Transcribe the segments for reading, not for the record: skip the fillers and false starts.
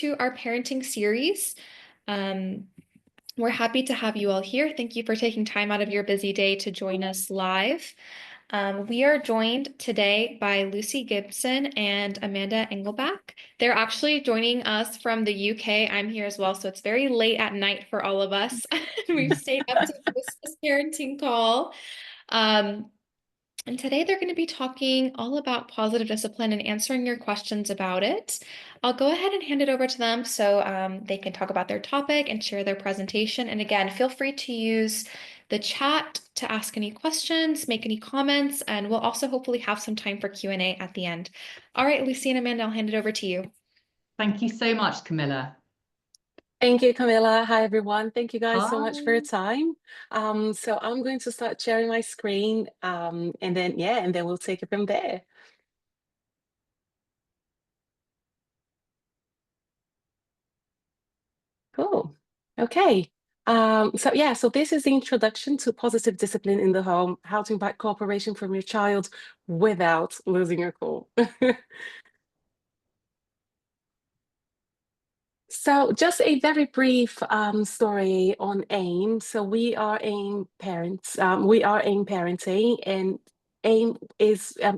To our parenting series. Um, we're happy to have you all here. Thank you for taking time out of your busy day to join us live. We are joined today by Lucy Gibson and Amanda Engelbach. They're actually joining us from the UK. I'm here as well, so it's very late at night for all of us. We've stayed up to this parenting call. And today they're going to be talking all about positive discipline and answering your questions about it. I'll go ahead and hand it over to them so they can talk about their topic and share their presentation. And again, feel free to use the chat to ask any questions, make any comments, and we'll also hopefully have some time for Q&A at the end. All right, Lucy and Amanda, I'll hand it over to you. Thank you so much, Camilla. Thank you, Camilla. Hi, everyone. Thank you guys so much for your Hi. time. So I'm going to start sharing my screen, and then we'll take it from there. Cool. Okay. So this is the introduction to positive discipline in the home, how to invite cooperation from your child without losing your cool. So just a very brief story on AIM. So we are AIM parents. We are AIM Parenting, and AIM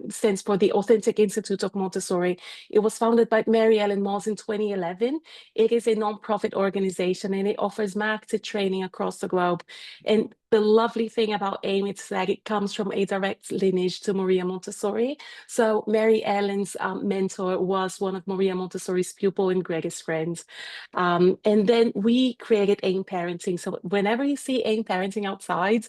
stands for the Authentic Institute of Montessori. It was founded by Mary Ellen Moss in 2011. It is a nonprofit organization, and it offers MACT training across the globe. And the lovely thing about AIM is that it comes from a direct lineage to Maria Montessori. So Mary Ellen's mentor was one of Maria Montessori's pupil and greatest friends. And then we created AIM Parenting. So whenever you see AIM Parenting outside,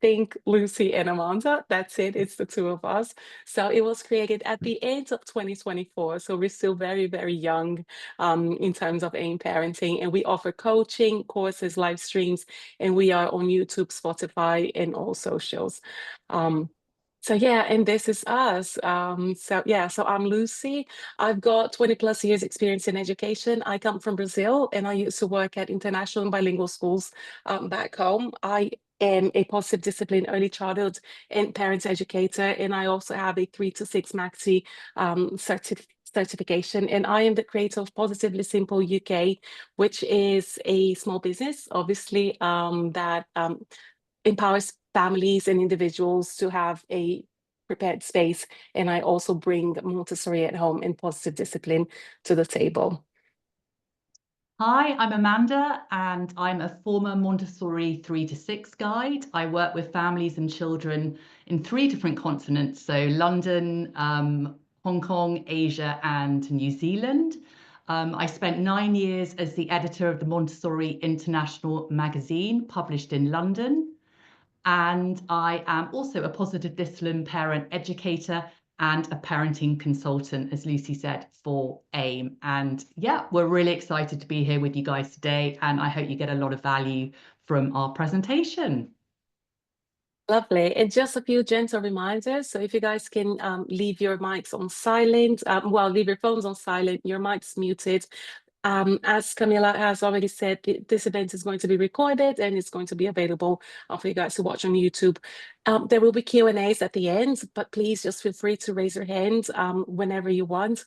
think Lucy and Amanda. That's it. It's the two of us. So it was created at the end of 2024. So we're still very, very young in terms of AIM Parenting. And we offer coaching, courses, live streams, and we are on YouTube, Spotify, and all socials. So yeah, and this is us. So I'm Lucy. I've got 20 plus years experience in education. I come from Brazil and I used to work at international and bilingual schools back home. I am a positive discipline early childhood and parents educator, and I also have a 3 to 6 MACT certification. And I am the creator of Positively Simple UK, which is a small business, obviously, that empowers families and individuals to have a prepared space. And I also bring Montessori at home and positive discipline to the table. Hi, I'm Amanda, and I'm a former Montessori 3 to 6 guide. I work with families and children in 3 different continents, so London, Hong Kong, Asia, and New Zealand. I spent 9 years as the editor of the Montessori International magazine, published in London. And I am also a positive discipline parent educator and a parenting consultant, as Lucy said, for AIM. And yeah, we're really excited to be here with you guys today, and I hope you get a lot of value from our presentation. Lovely. And just a few gentle reminders. So if you guys can leave your mics on silent, leave your phones on silent, your mics muted. As Camilla has already said, this event is going to be recorded and it's going to be available for you guys to watch on YouTube. There will be Q&As at the end, but please just feel free to raise your hand whenever you want.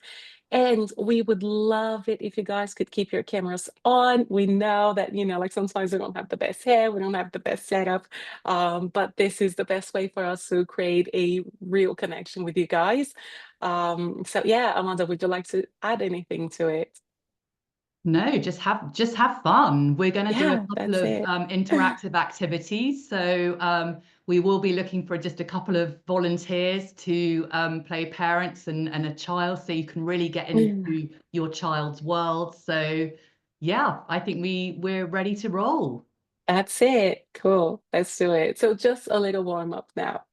And we would love it if you guys could keep your cameras on. We know that, like sometimes we don't have the best hair, we don't have the best setup, but this is the best way for us to create a real connection with you guys. So yeah, Amanda, would you like to add anything to it? No, just have fun. We're going to do a couple of interactive activities. So we will be looking for just a couple of volunteers to play parents and a child, so you can really get into your child's world. So yeah, I think we're ready to roll. That's it. Cool. Let's do it. So just a little warm up now.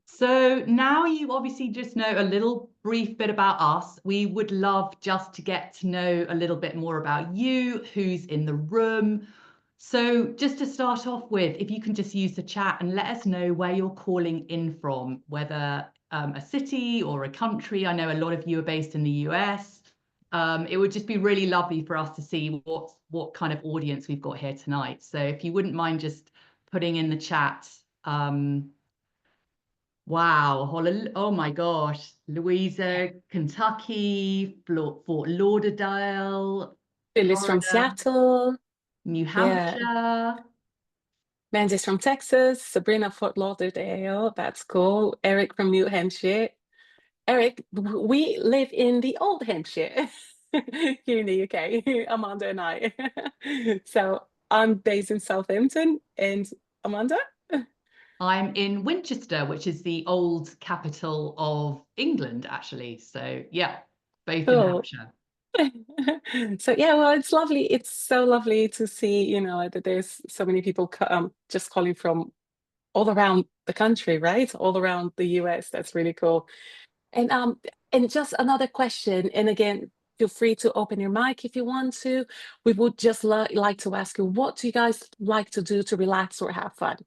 So now you obviously just know a little brief bit about us. We would love just to get to know a little bit more about you, who's in the room. So just to start off with, if you can just use the chat and let us know where you're calling in from, whether a city or a country. I know a lot of you are based in the US. It would just be really lovely for us to see what kind of audience we've got here tonight. So if you wouldn't mind just putting in the chat, wow. Oh my gosh. Louisa, Kentucky, Fort Lauderdale, Lily's from Florida, Seattle. New Yeah. Hampshire. Mandy's from Texas. Sabrina, Fort Lauderdale. That's cool. Eric from New Hampshire. Eric, we live in the Old Hampshire here in the UK, Amanda and I. So I'm based in Southampton, and Amanda? I'm in Winchester, which is the old capital of England, actually. So yeah, both in Cool. Hampshire. So yeah, well, it's lovely. It's so lovely to see, that there's so many people just calling from all around the country, right? All around the US. That's really cool. And just another question, and again, feel free to open your mic if you want to. We would just like to ask you, what do you guys like to do to relax or have fun?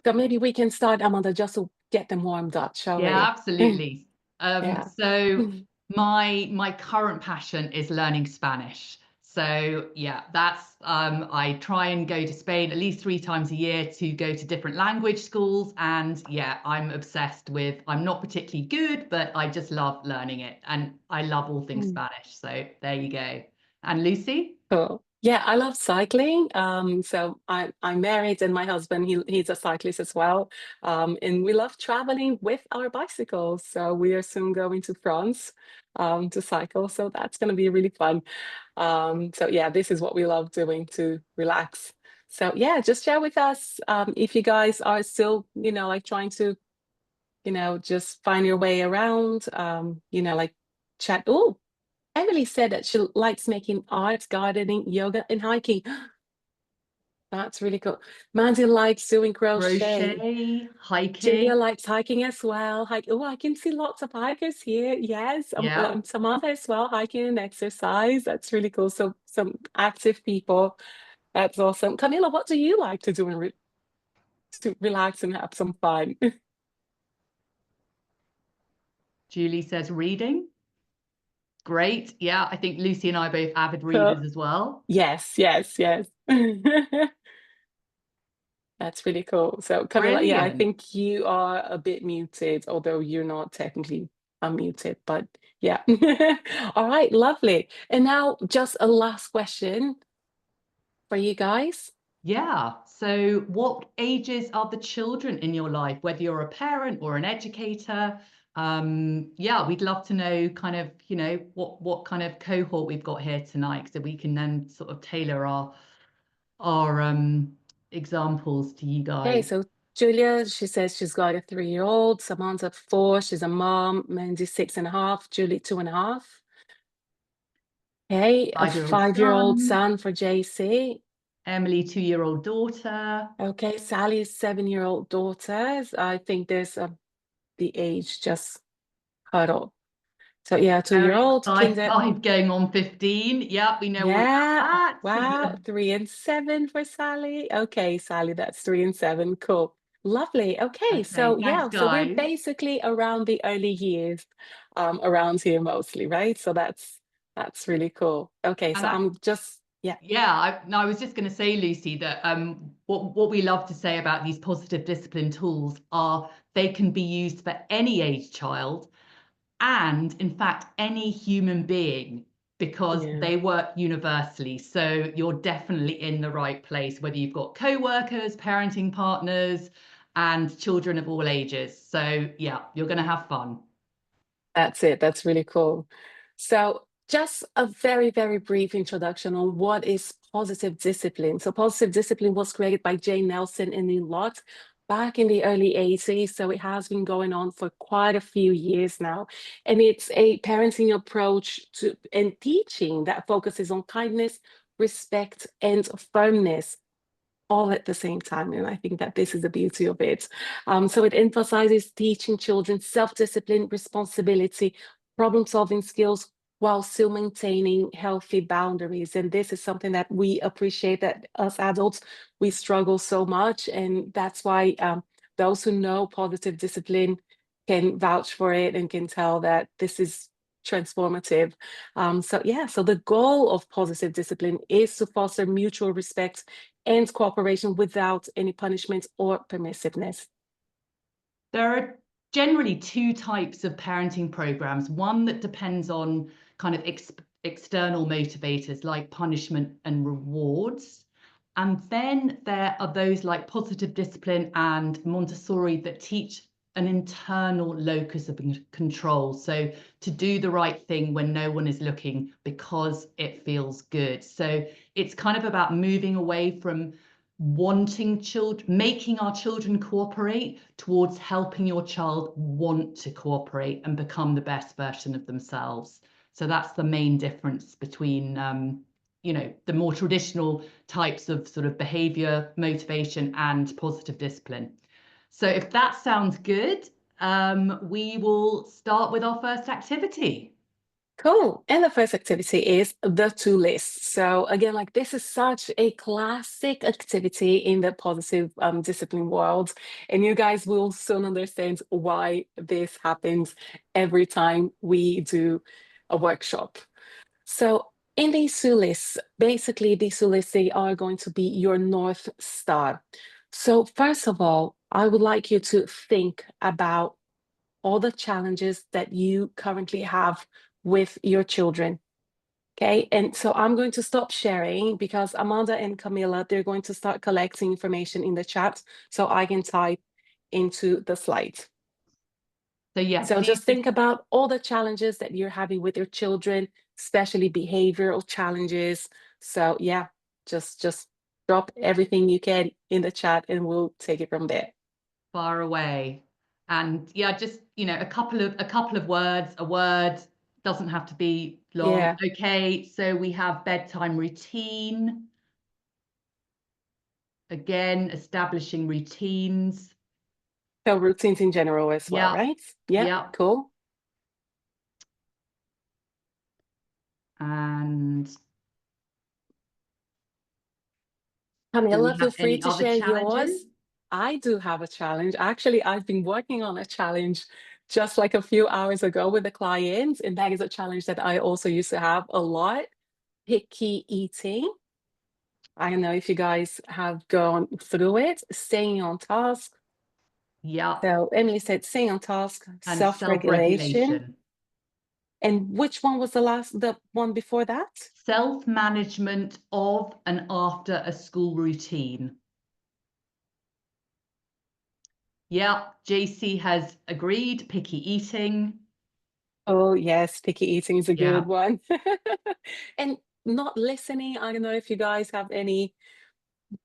So maybe we can start, Amanda, just to get them warmed up, shall Yeah, we? absolutely. Yeah. So my current passion is learning Spanish. So yeah, that's I try and go to Spain at least 3 times a year to go to different language schools. And yeah, I'm obsessed with, I'm not particularly good, but I just love learning it. And I love all things Mm. Spanish. So there you go. And Lucy? Cool. Yeah, I love cycling. So I'm married, and my husband he's a cyclist as well. And we love traveling with our bicycles. So we are soon going to France to cycle. So that's going to be really fun. So yeah, this is what we love doing to relax. So yeah, just share with us if you guys are still, like trying to, just find your way around. Like chat. Oh, Emily said that she likes making art, gardening, yoga, and hiking. That's really cool. Mandy likes doing crochet. Crochet, Julia hiking. likes hiking as well. Oh, I can see lots of hikers here. Yes, Yeah. some others as well, hiking and exercise. That's really cool. So some active people. That's awesome. Camilla, what do you like to do to relax and have some fun? Julie says reading. Great. Yeah, I think Lucy and I are both avid Cool. readers as well. Yes, yes, yes. That's really cool. So Camilla, yeah, I Brilliant. think you are a bit muted, although you're not technically unmuted, but yeah. All right, lovely. And now just a last question for you guys. Yeah. So what ages are the children in your life, whether you're a parent or an educator? Yeah, we'd love to know kind of, what kind of cohort we've got here tonight so we can then sort of tailor our examples to you Okay, guys. so Julia, she says she's got a 3-year-old, Samantha 4, she's a mom, Mandy 6.5, Julie 2.5. Okay, a 5-year-old 5-year-old son, son for JC. Emily, 2-year-old daughter. Okay, Sally's 7-year-old daughter. I think there's the age just cut off. So yeah, Eric, 2-year-old, five, Kinder. five going on 15. Yeah, we know all Yeah, about wow, that. 3 and 7 for Sally. Okay, Sally, that's 3 and 7. Cool. Lovely. Okay, Okay, so thanks, yeah, so we're guys. basically around the early years, around here mostly, right? So that's really cool. Okay, And so I'm just yeah. yeah, I was just going to say, Lucy, that what we love to say about these positive discipline tools are they can be used for any age child and, in fact, any human being because Yeah. they work universally. So you're definitely in the right place, whether you've got co-workers, parenting partners, and children of all ages. So yeah, you're going to have fun. That's it. That's really cool. So, just a very, very brief introduction on what is positive discipline. So, positive discipline was created by Jane Nelson and Neil Lott back in the early 80s. So, it has been going on for quite a few years now. And it's a parenting approach to and teaching that focuses on kindness, respect, and firmness all at the same time. And I think that this is the beauty of it. So it emphasizes teaching children self-discipline, responsibility, problem-solving skills while still maintaining healthy boundaries. And this is something that we appreciate that us adults, we struggle so much. And that's why those who know positive discipline can vouch for it and can tell that this is transformative. So yeah, so the goal of positive discipline is to foster mutual respect and cooperation without any punishment or permissiveness. There are generally two types of parenting programs. One that depends on kind of external motivators like punishment and rewards. And then there are those like positive discipline and Montessori that teach an internal locus of control. So to do the right thing when no one is looking because it feels good. So it's kind of about moving away from wanting making our children cooperate towards helping your child want to cooperate and become the best version of themselves. So that's the main difference between the more traditional types of sort of behavior, motivation, and positive discipline. So if that sounds good, we will start with our first activity. Cool. And the first activity is the to list. So again, like this is such a classic activity in the positive discipline world. And you guys will soon understand why this happens every time we do a workshop. So in these two lists, basically these two lists, they are going to be your North Star. So first of all, I would like you to think about all the challenges that you currently have with your children. Okay, and so I'm going to stop sharing because Amanda and Camilla, they're going to start collecting information in the chat so I can type into the slide. So yeah, so just think about all the challenges that you're having with your children, especially behavioral challenges. So yeah, just drop everything you can in the chat and we'll take it from there. Far away. And yeah, just a couple of words. A word doesn't have to be long. Yeah. Okay, so we have bedtime routine. Again, establishing routines. So routines in general as well, right? Yeah, cool. And Camilla, feel free to share challenges? yours. I do have a challenge. Actually, I've been working on a challenge just like a few hours ago with the clients, and that is a challenge that I also used to have a lot. Picky eating. I don't know if you guys have gone through it. Staying on task. Yeah. So Emily said staying on task, And self-regulation. And which one was the one before that? Self-management of and after a school routine. Yeah, JC has agreed. Picky eating. Oh yes, picky eating is a good one. And not listening. I don't know if you guys have any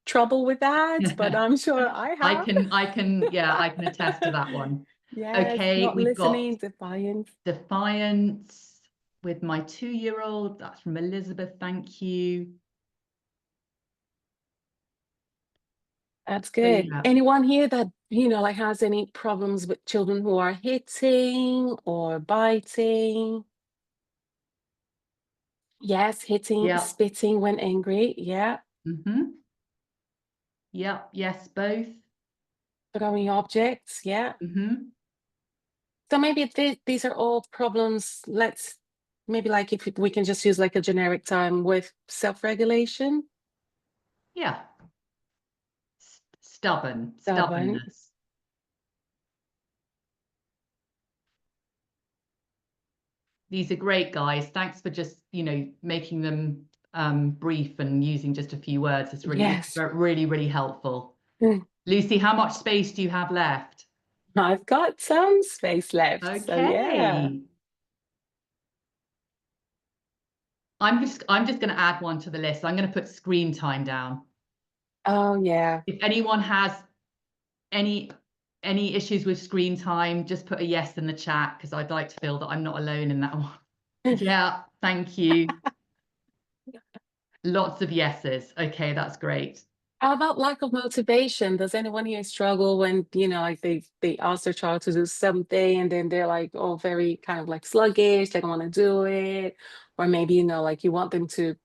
trouble with that, but I'm sure I have. I can attest to that one. Yes, okay, not we've listening, got defiance. Defiance with my 2-year-old. That's from Elizabeth. Thank you. That's good. So, yeah. Anyone here that, like has any problems with children who are hitting or biting? Yes, hitting, spitting when angry. Yeah. Yeah, yes, both. Throwing objects. Yeah. So maybe these are all problems. Maybe like if we can just use like a generic term with self-regulation. Yeah. Stubbornness. These are great, guys. Thanks for just, making them brief and using just a few words. It's really, really helpful. Lucy, how much space do you have left? I've got some space left. Okay. So yeah. I'm just going to add one to the list. I'm going to put screen time down. Oh yeah. If anyone has any issues with screen time, just put a yes in the chat because I'd like to feel that I'm not alone in that one. Yeah, thank you. Lots of yeses. Okay, that's great. How about lack of motivation? Does anyone here struggle when, like they ask their child to do something and then they're like, oh, very kind of like sluggish, they don't want to do it. Or maybe, like you want them to,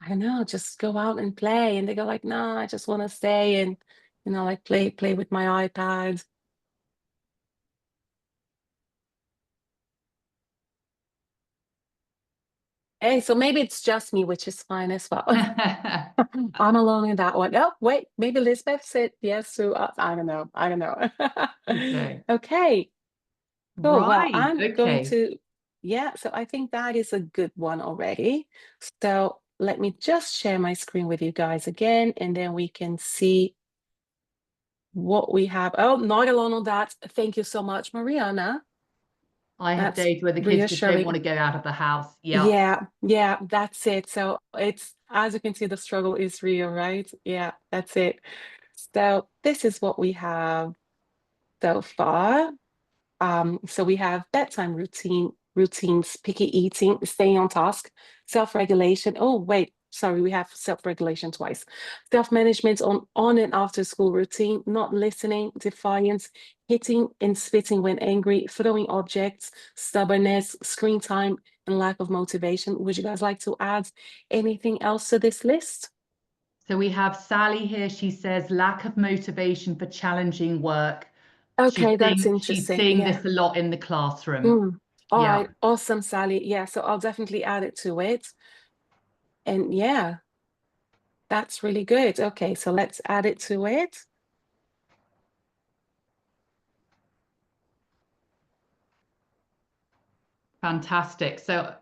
I don't know, just go out and play. And they go like, no, I just want to stay and, like play with my iPad. Hey, so maybe it's just me, which is fine as well. I'm alone in that one. Oh, wait, maybe Lisbeth said yes to us. I don't know. Okay. Okay. Cool. Well, I'm going to, Yeah, so I think that is a good one already. So let me just share my screen with you guys again, and then we can see what we have. Oh, not alone on that. Thank you so much, Mariana. I have That's days where the kids just don't reassuring. want to go out of the house. Yeah. Yeah, that's it. So it's, as you can see, the struggle is real, right? Yeah, that's it. So this is what we have so far. So we have bedtime routines, picky eating, staying on task, self-regulation. Oh, wait, sorry, we have self-regulation twice. Self-management on and after school routine, not listening, defiance, hitting and spitting when angry, throwing objects, stubbornness, screen time, and lack of motivation. Would you guys like to add anything else to this list? So we have Sally here. She says lack of motivation for challenging work. Okay, that's She's interesting. seeing Yeah. this a lot in the classroom. All Yeah. right, awesome, Sally. Yeah, so I'll definitely add it to it. And yeah, that's really good. Okay, so let's add it to it. Fantastic. So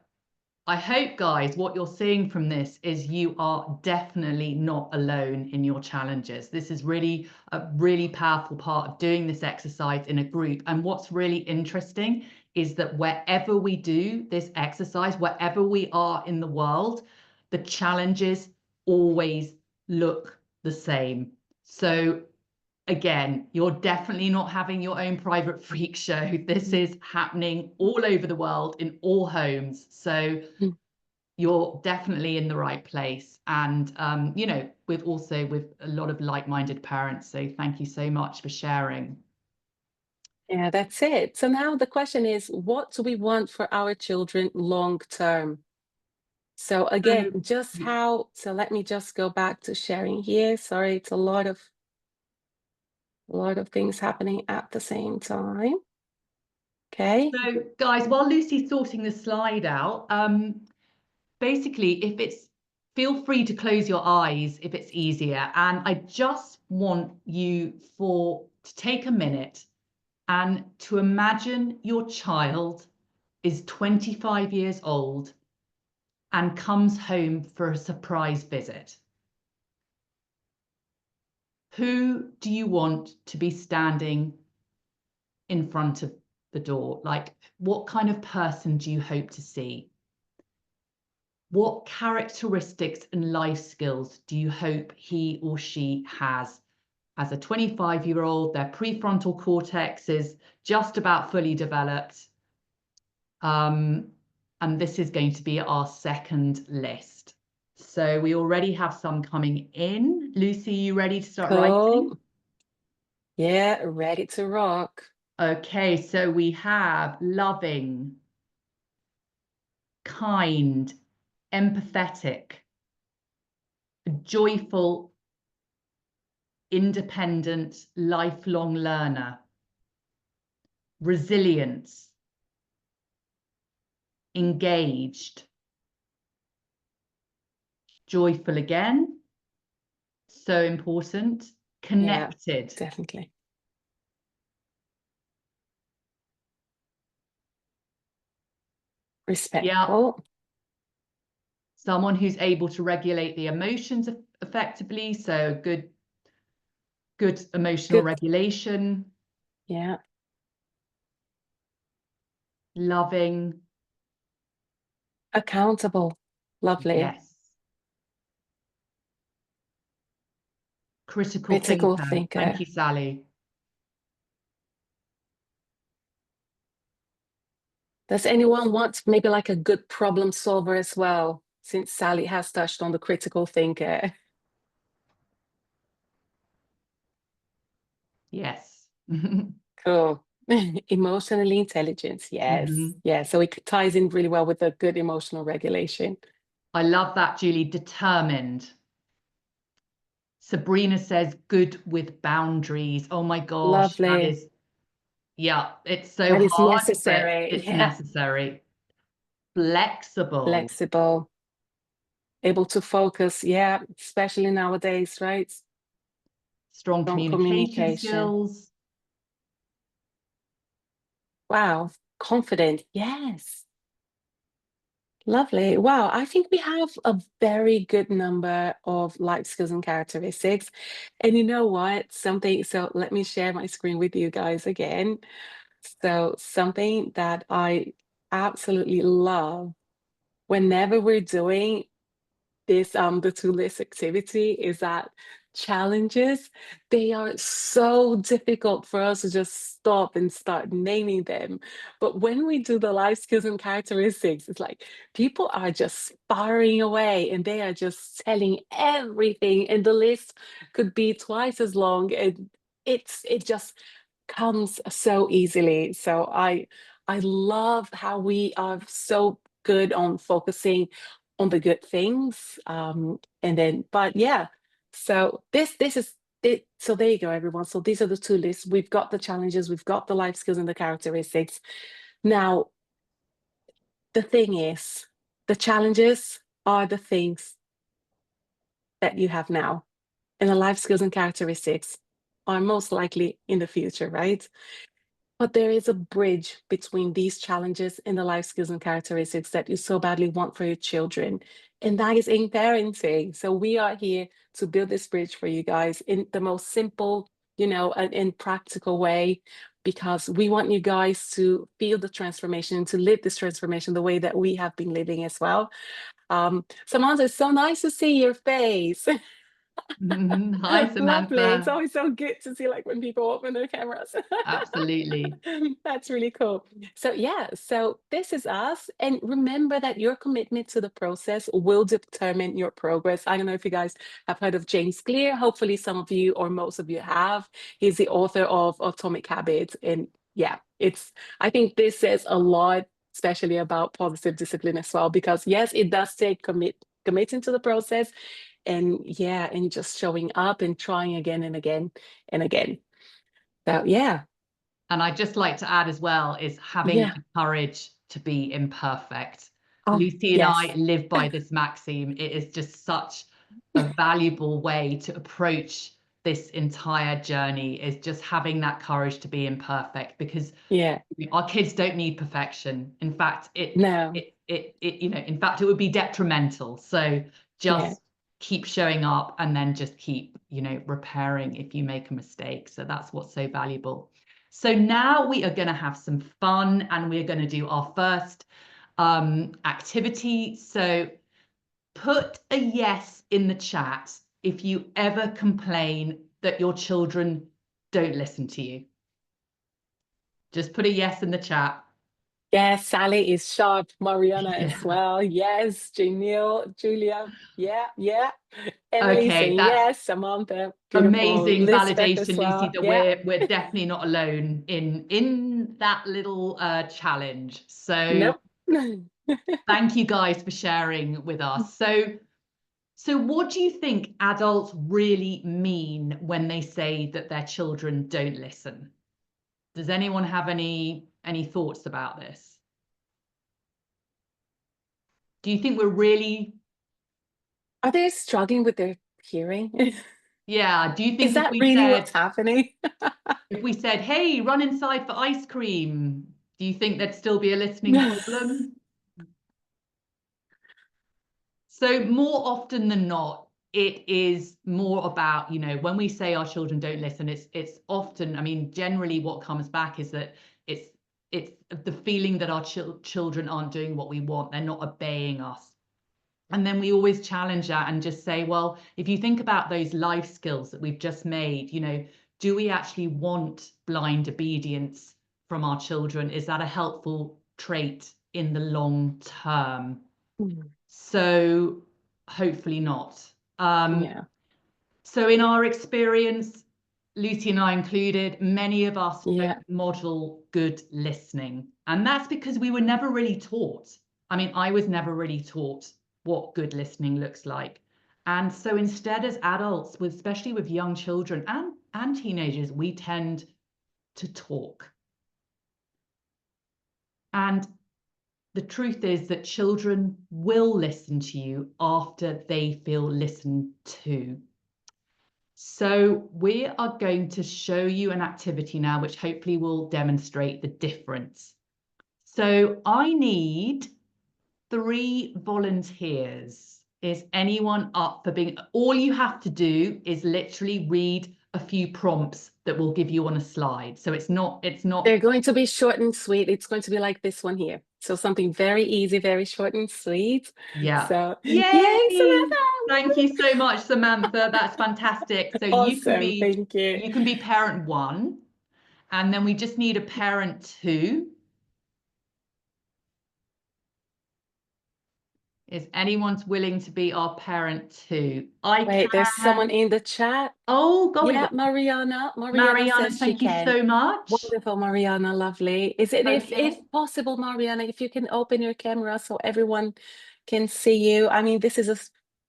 I hope, guys, what you're seeing from this is you are definitely not alone in your challenges. This is really a really powerful part of doing this exercise in a group. And what's really interesting is that wherever we do this exercise, wherever we are in the world, the challenges always look the same. So again, you're definitely not having your own private freak show. This is happening all over the world in all homes. So Mm. you're definitely in the right place. And, you know, with a lot of like-minded parents. So thank you so much for sharing. Yeah, that's it. So now the question is, what do we want for our children long term? So again, So, just how, so let me just go back to sharing here. Sorry, it's a lot of things happening at the same time. Okay. so guys, while Lucy's sorting the slide out, basically, feel free to close your eyes if it's easier. And I just want you to take a minute and to imagine your child is 25 years old and comes home for a surprise visit. Who do you want to be standing in front of the door? Like, what kind of person do you hope to see? What characteristics and life skills do you hope he or she has? As a 25-year-old, their prefrontal cortex is just about fully developed. And this is going to be our second list. So we already have some coming in. Lucy, you ready to start writing? Cool. Yeah, ready to rock. Okay, so we have loving, kind, empathetic, joyful, independent, lifelong learner, resilience, engaged, joyful again, so important, connected. Yeah, definitely. Respectful. Yeah. Someone who's able to regulate the emotions effectively, so good emotional Good. regulation. Yeah. Loving. Accountable. Lovely. Yes. Critical Critical thinker. thinker. Thank you, Sally. Does anyone want maybe like a good problem solver as well? Since Sally has touched on the critical thinker. Yes. Cool. Emotionally intelligent. Yes. Mhm. Yeah. So it ties in really well with the good emotional regulation. I love that, Julie. Determined. Sabrina says good with boundaries. Oh my gosh, that Lovely. is, yeah, it's so That is hard, but necessary. it's Yeah. necessary. Flexible. Flexible. Able to focus. Yeah. Especially nowadays, right? Strong Strong communication communication. skills. Wow. Confident. Yes. Lovely. Wow, I think we have a very good number of life skills and characteristics. And you know what? So let me share my screen with you guys again. So something that I absolutely love whenever we're doing this the to list activity is that challenges, they are so difficult for us to just stop and start naming them. But when we do the life skills and characteristics, it's like people are just firing away and they are just telling everything, and the list could be twice as long, and it just comes so easily. So I love how we are so good on focusing on the good things. And then, but yeah, so this is it. So there you go, everyone. So these are the two lists. We've got the challenges, we've got the life skills and the characteristics. Now, the thing is, the challenges are the things that you have now, and the life skills and characteristics are most likely in the future, right? But there is a bridge between these challenges and the life skills and characteristics that you so badly want for your children. And that is in parenting. So we are here to build this bridge for you guys in the most simple, and practical way, because we want you guys to feel the transformation, to live this transformation the way that we have been living as well. Samantha, it's so nice to see your face. Hi, Lovely. It's Samantha. always so good to see like when people open their cameras. Absolutely. That's really cool. So yeah, so this is us. And remember that your commitment to the process will determine your progress. I don't know if you guys have heard of James Clear. Hopefully some of you or most of you have. He's the author of Atomic Habits. And yeah, I think this says a lot, especially about positive discipline as well, because yes, it does take committing to the process, and yeah, and just showing up and trying again and again and again. So yeah. And I'd just like to add as well is having Yeah. the courage to be imperfect. Oh, Lucy and I yes. live by this maxim. It is just such a valuable way to approach this entire journey, is just having that courage to be imperfect, because Yeah. our kids don't need perfection. In fact, No. in fact, it would be detrimental. So Yeah. just keep showing up and then just keep, repairing if you make a mistake. So that's what's so valuable. So now we are going to have some fun, and we're going to do our first activity. So put a yes in the chat if you ever complain that your children don't listen to you. Just put a yes in the chat. Yes, Sally is sharp. Mariana as Yeah. well. Yes, Janelle, Julia. Yeah, yeah. Emily Okay, saying that's yes. Samantha, beautiful. amazing Lisbeth as validation, Lucy, well. that Yeah. we're definitely not alone in that little challenge. So Nope. thank you guys for sharing with us. So what do you think adults really mean when they say that their children don't listen? Does anyone have any thoughts about this? Do you think we're really, Are they struggling with their hearing? yeah, do you Is think that really what's happening? if we said, hey, run inside for ice cream, do you think there'd still be a listening problem? So more often than not, it is more about, when we say our children don't listen, it's often, I mean, generally what comes back is that it's it's the feeling that our children aren't doing what we want, they're not obeying us. And then we always challenge that and just say, well, if you think about those life skills that we've just made, do we actually want blind obedience from our children? Is that a helpful trait in the long term? Mm, So hopefully not. yeah, So in our experience, Lucy and I included, many of us yeah. don't model good listening. And that's because we were never really taught. I mean, I was never really taught what good listening looks like. And so instead, as adults, especially with young children and teenagers, we tend to talk. And the truth is that children will listen to you after they feel listened to. So we are going to show you an activity now, which hopefully will demonstrate the difference. So I need 3 volunteers. Is anyone up for being, all you have to do is literally read a few prompts that we'll give you on a slide. So it's not, They're going to be short and sweet. It's going to be like this one here. So something very easy, very short and sweet. yeah. So yay, Yay! Samantha! Thank you so much, Samantha. That's fantastic. So Awesome, thank you. you can be parent 1, and then we just need a parent 2. Is anyone's willing to be our parent 2? Wait, there's someone in the chat. Oh, God, Yeah, Mariana. Mariana Mariana, says she thank you can. so much. Wonderful, Mariana, lovely. Is it if Okay. possible, Mariana, if you can open your camera so everyone can see you? I mean, this is a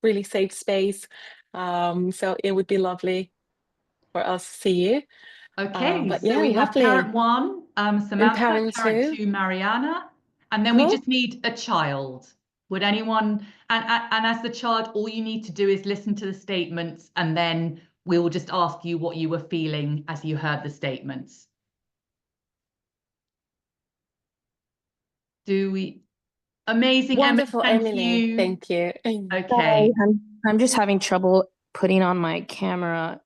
really safe space. So it would be lovely for us to see you. Okay, But so yeah, we have parent lovely. 1, And Samantha, parent parent two. 2, Mariana, and then we Cool. just need a child. Would anyone, and as the child, all you need to do is listen to the statements, and then we will just ask you what you were feeling as you heard the statements. Do we? Amazing, Emily, Wonderful, thank Emily. you. Thank you. Okay. Sorry, I'm just having trouble putting on my camera.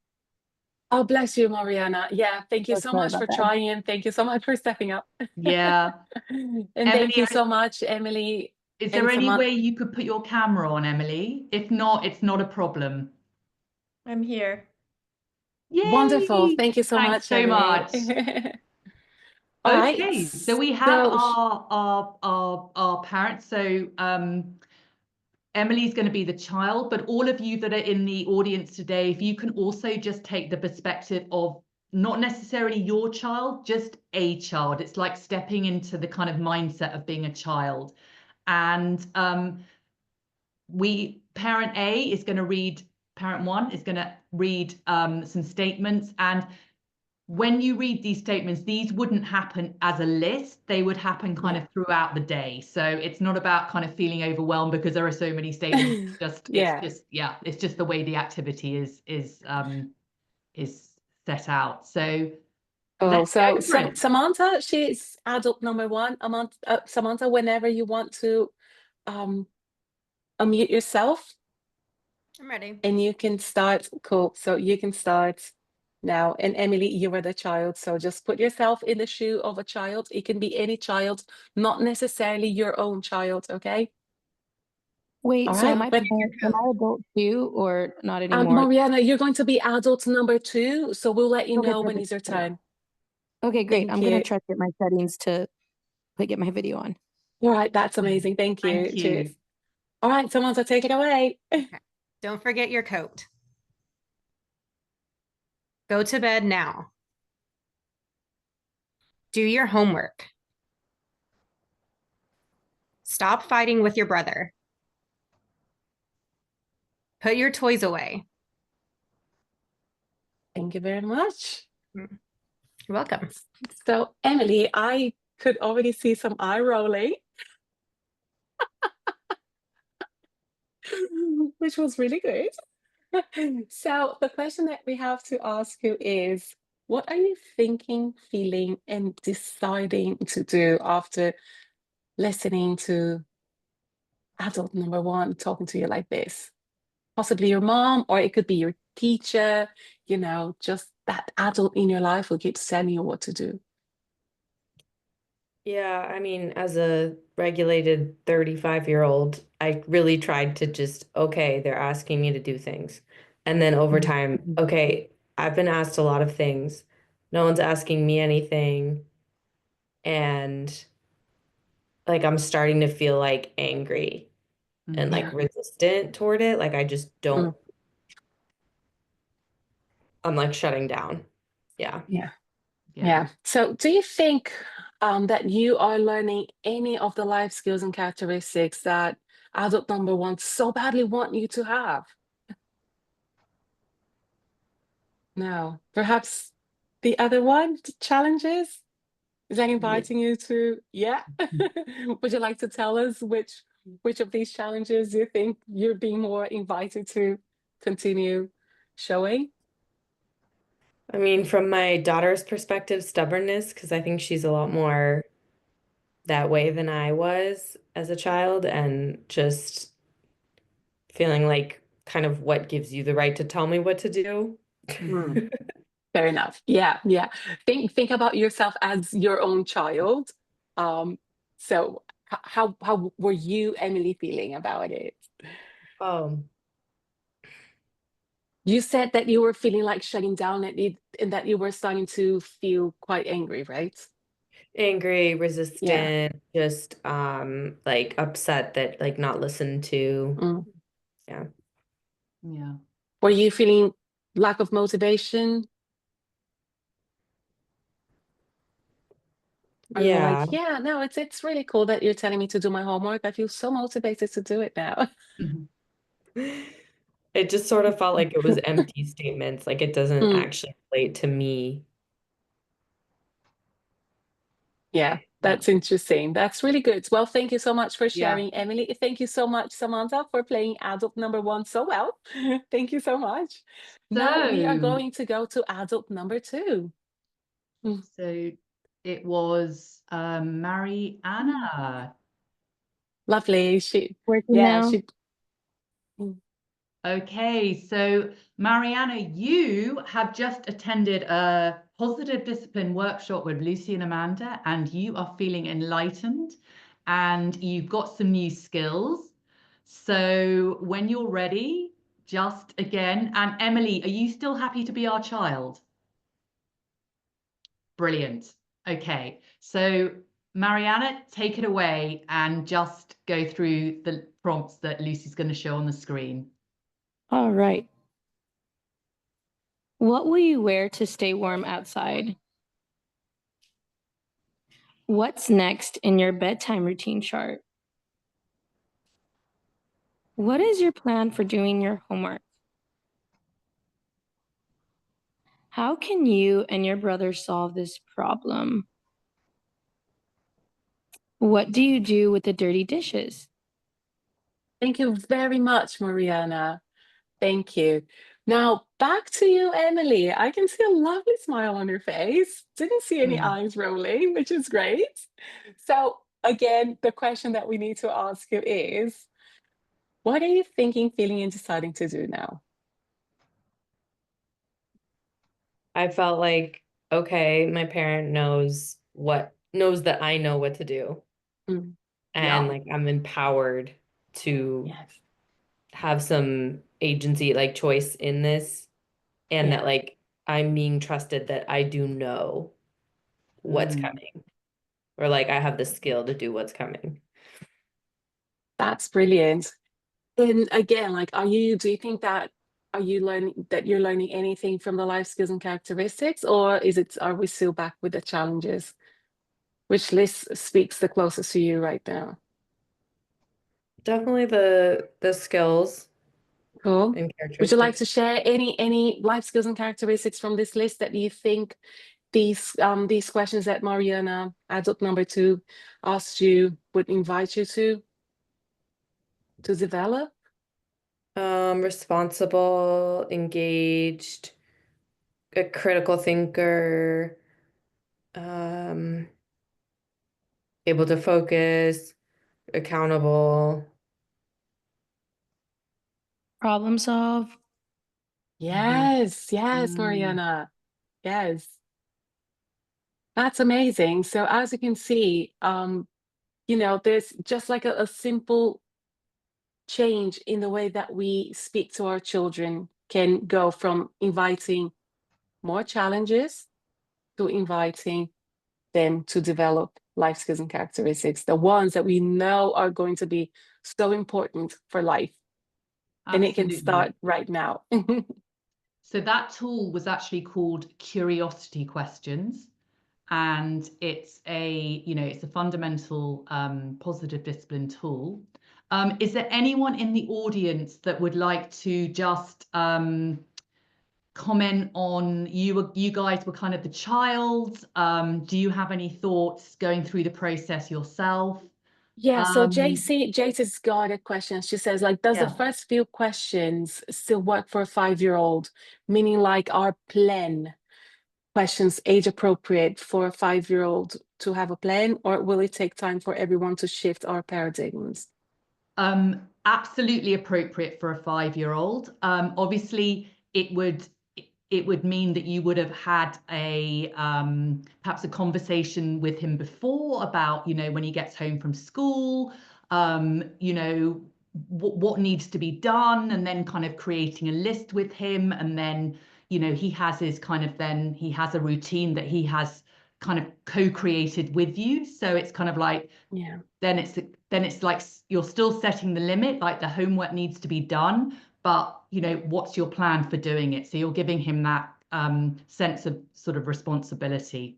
Oh, bless you, Mariana. Yeah, thank you Oh, so sorry much about for that. trying. Thank you so much for stepping up. Yeah. And Emily, thank you so much, Emily. is And there any Samantha. way you could put your camera on, Emily? If not, it's not a problem. I'm here. Wonderful. Yay! Thank you so Thanks much, so Emily. much. All right. Okay, so we have So our parents. So Emily's going to be the child, but all of you that are in the audience today, if you can also just take the perspective of not necessarily your child, just a child. It's like stepping into the kind of mindset of being a child. And parent A is going to read, parent 1 is going to read some statements, and when you read these statements, these wouldn't happen as a list. They would happen kind of throughout the day. So it's not about kind of feeling overwhelmed because there are so many statements. yeah. It's just the way the activity is set out. So Oh, let's so go for it. Samantha, she's adult number 1. Samantha, whenever you want to unmute yourself I'm ready. and you can start. Cool. So you can start now. And Emily, you were the child. So just put yourself in the shoe of a child. It can be any child, not necessarily your own child. Okay. Wait, All so right. am I adult too, or not anymore? Mariana, you're going to be adult number 2. So we'll let you Okay, know when perfect. it's your turn. Okay, great. Thank I'm gonna you. try to get my settings to get my video on. All right. That's amazing. Thank you. Thank you. Cheers. All right. Samantha, take it away. Don't forget your coat. Go to bed now. Do your homework. Stop fighting with your brother. Put your toys away. Thank you very much. You're welcome. So, Emily, I could already see some eye rolling, which was really good. So, the question that we have to ask you is, what are you thinking, feeling, and deciding to do after listening to adult number 1 talking to you like this? Possibly your mom, or it could be your teacher, just that adult in your life who keeps telling you what to do. Yeah, I mean, as a regulated 35-year-old, I really tried to just, okay, they're asking me to do things. And then over time, okay, I've been asked a lot of things. No one's asking me anything. And like I'm starting to feel like angry and like resistant toward it. Like I just don't, I'm like shutting down. Yeah. Yeah. So do you think that you are learning any of the life skills and characteristics that adult number 1 so badly want you to have? No. Perhaps the other one, challenges? Is that inviting you to, yeah? Would you like to tell us which of these challenges you think you're being more invited to continue showing? I mean, from my daughter's perspective, stubbornness, because I think she's a lot more that way than I was as a child, and just feeling like kind of what gives you the right to tell me what to do. Mm. Fair enough. Yeah, yeah. Think about yourself as your own child. So how were you, Emily, feeling about it? Oh, You said that you were feeling like shutting down and that you were starting to feel quite angry, right? angry, Yeah. resistant, just like upset that like not listened to. Mm. Yeah. Yeah. Were you feeling lack of motivation? Are you Yeah. like, yeah, no, it's really cool that you're telling me to do my homework. I feel so motivated to do it now. It just sort of felt like it was empty statements, like it doesn't Mm. actually relate to me. Yeah, Yeah. that's interesting. That's really good. Well, thank you so much for Yeah. sharing, Emily. Thank you so much, Samantha, for playing adult number one so well. Thank you so much. Now we are So, going to go to adult number two. Mm. so it was Mariana. Lovely. Working Yeah, now. mm, Okay, so Mariana, you have just attended a positive discipline workshop with Lucy and Amanda, and you are feeling enlightened and you've got some new skills. So when you're ready, just again, and Emily, are you still happy to be our child? Brilliant. Okay, so Mariana, take it away and just go through the prompts that Lucy's going to show on the screen. All right. What will you wear to stay warm outside? What's next in your bedtime routine chart? What is your plan for doing your homework? How can you and your brother solve this problem? What do you do with the dirty dishes? Thank you very much, Mariana. Thank you. Now back to you, Emily. I can see a lovely smile on your face. Didn't see any eyes rolling, which is great. So again, the question that we need to ask you is, what are you thinking, feeling, and deciding to do now? I felt like, okay, my parent knows that I know what to do. Mm. And Yeah. like I'm empowered to Yes. have some agency, like choice in this, and that Yeah, like I'm being trusted that I do know what's Mm. coming, or like I have the skill to do what's coming. that's brilliant. And again, like, do you think that you're learning anything from the life skills and characteristics, or are we still back with the challenges? Which list speaks the closest to you right now? Definitely the skills Cool. and Would you like characteristics. to share any life skills and characteristics from this list that you think these questions that Mariana, adult number two, asked you would invite you to develop? Responsible, engaged, a critical thinker, um, able to focus, accountable. Problem solve? Yes, yes, Mm. Mariana. Yes. That's amazing. So as you can see, there's just like a simple change in the way that we speak to our children can go from inviting more challenges to inviting them to develop life skills and characteristics, the ones that we know are going to be so important for life. And it can Absolutely. start right now. So that tool was actually called Curiosity Questions, and it's a fundamental positive discipline tool. Is there anyone in the audience that would like to just comment on you guys were kind of the child? Do you have any thoughts going through the process yourself? Yeah, so Um, JC's got a question. She says, like, does the yeah. first few questions still work for a 5-year-old? Meaning like our plan. questions age appropriate for a 5-year-old to have a plan, or will it take time for everyone to shift our paradigms? Absolutely appropriate for a 5-year-old. Obviously, it would mean that you would have had a perhaps a conversation with him before about, when he gets home from school, what needs to be done, and then kind of creating a list with him, and then he has he has a routine that he has kind of co-created with you. So it's kind of like, Yeah. then it's like you're still setting the limit, like the homework needs to be done, but what's your plan for doing it? So you're giving him that sense of sort of responsibility.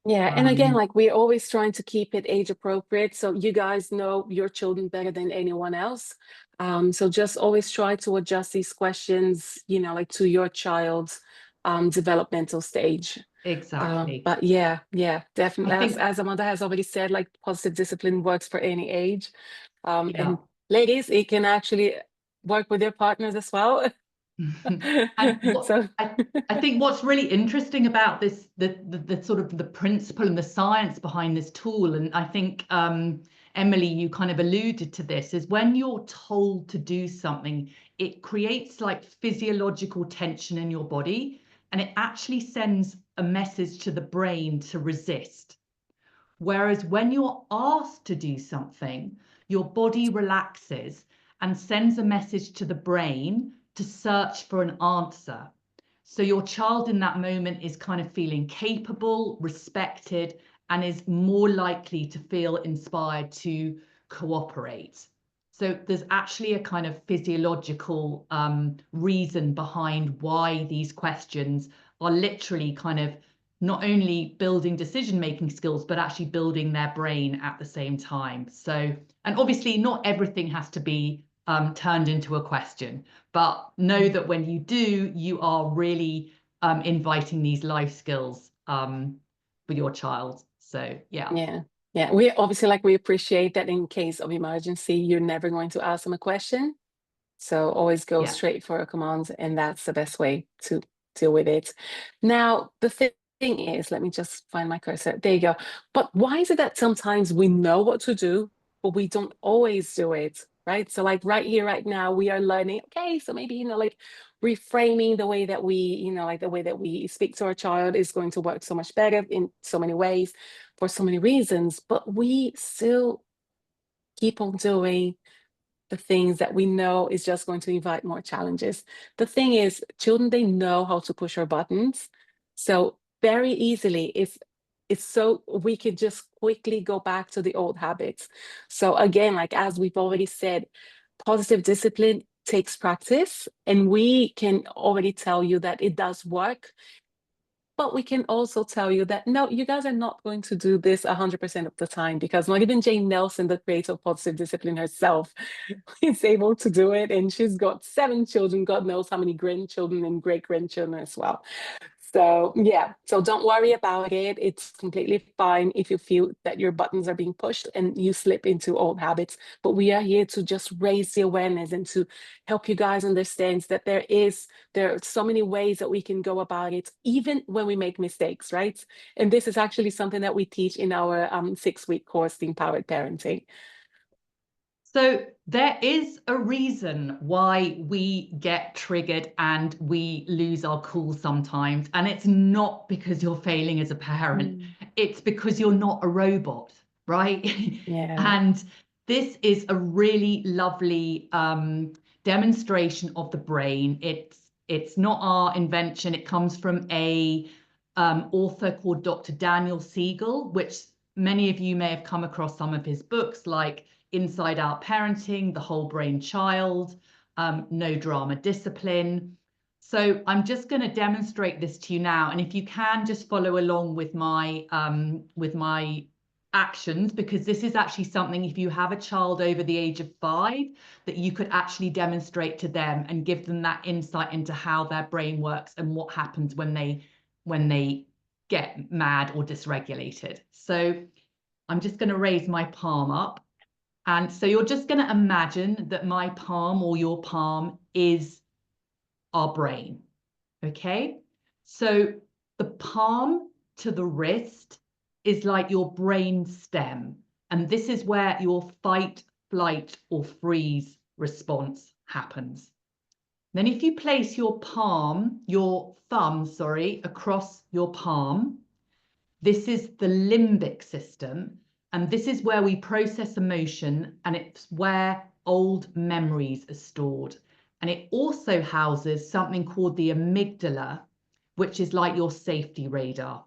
Yeah, and again, like we're always trying to keep it age appropriate, so you guys know your children better than anyone else. So just always try to adjust these questions, like to your child's developmental stage. Exactly. But yeah, definitely. I think, As Amanda has already said, like positive discipline works for any age. yeah. And ladies, it can actually work with your partners as well. And I think what's really interesting about this, the sort of the principle and the science behind this tool, and I think Emily, you kind of alluded to this, is when you're told to do something, it creates like physiological tension in your body, and it actually sends a message to the brain to resist. Whereas when you're asked to do something, your body relaxes and sends a message to the brain to search for an answer. So your child in that moment is kind of feeling capable, respected, and is more likely to feel inspired to cooperate. So there's actually a kind of physiological reason behind why these questions are literally kind of not only building decision-making skills, but actually building their brain at the same time. So, and obviously not everything has to be turned into a question, but know that when you do, you are really inviting these life skills for your child. So, yeah. Yeah, we obviously we appreciate that in case of emergency, you're never going to ask them a question. So always go straight for a command, and that's the best way to deal with it. Now, the thing is, let me just find my cursor. There you go. But why is it that sometimes we know what to do, but we don't always do it, right? So like right here, right now, we are learning, okay, so maybe, like reframing the way that we, like the way that we speak to our child is going to work so much better in so many ways for so many reasons, but we still keep on doing the things that we know is just going to invite more challenges. The thing is, children, they know how to push our buttons. So very easily, if it's so we could just quickly go back to the old habits. So again, like as we've already said, positive discipline takes practice, and we can already tell you that it does work. But we can also tell you that, no, you guys are not going to do this 100% of the time, because not even Jane Nelson, the creator of positive discipline herself, is able to do it. And she's got 7 children, God knows how many grandchildren and great-grandchildren as well. So yeah, so don't worry about it. It's completely fine if you feel that your buttons are being pushed and you slip into old habits. But we are here to just raise the awareness and to help you guys understand that there are so many ways that we can go about it, even when we make mistakes, right? And this is actually something that we teach in our 6-week course, The Empowered Parenting. So there is a reason why we get triggered and we lose our cool sometimes. And it's not because you're failing as a parent. It's because you're not a robot, right? Yeah. And this is a really lovely demonstration of the brain. It's not our invention. It comes from a author called Dr. Daniel Siegel, which many of you may have come across some of his books, like Inside Out Parenting, The Whole Brain Child, No Drama Discipline. So I'm just going to demonstrate this to you now, and if you can just follow along with my actions, because this is actually something, if you have a child over the age of 5, that you could actually demonstrate to them and give them that insight into how their brain works and what happens when they get mad or dysregulated. So I'm just going to raise my palm up. And so you're just going to imagine that my palm or your palm is our brain. Okay? So the palm to the wrist is like your brain stem. And this is where your fight, flight, or freeze response happens. Then if you place your thumb, across your palm, this is the limbic system. And this is where we process emotion, and it's where old memories are stored. And it also houses something called the amygdala, which is like your safety radar.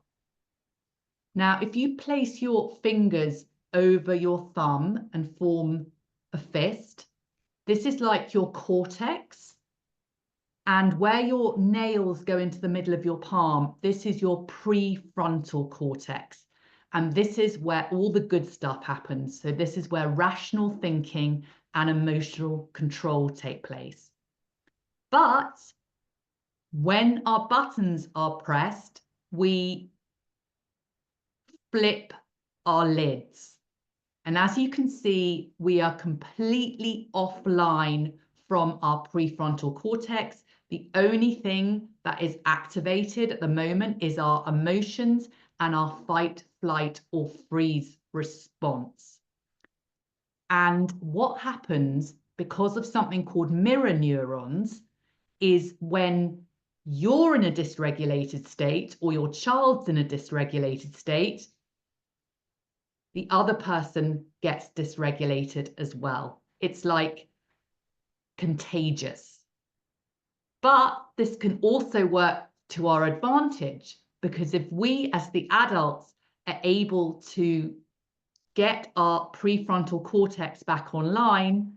Now, if you place your fingers over your thumb and form a fist, this is like your cortex. And where your nails go into the middle of your palm, this is your prefrontal cortex. And this is where all the good stuff happens. So this is where rational thinking and emotional control take place. But when our buttons are pressed, we flip our lids. And as you can see, we are completely offline from our prefrontal cortex. The only thing that is activated at the moment is our emotions and our fight, flight, or freeze response. And what happens because of something called mirror neurons is when you're in a dysregulated state or your child's in a dysregulated state, the other person gets dysregulated as well. It's like contagious. But this can also work to our advantage, because if we as the adults are able to get our prefrontal cortex back online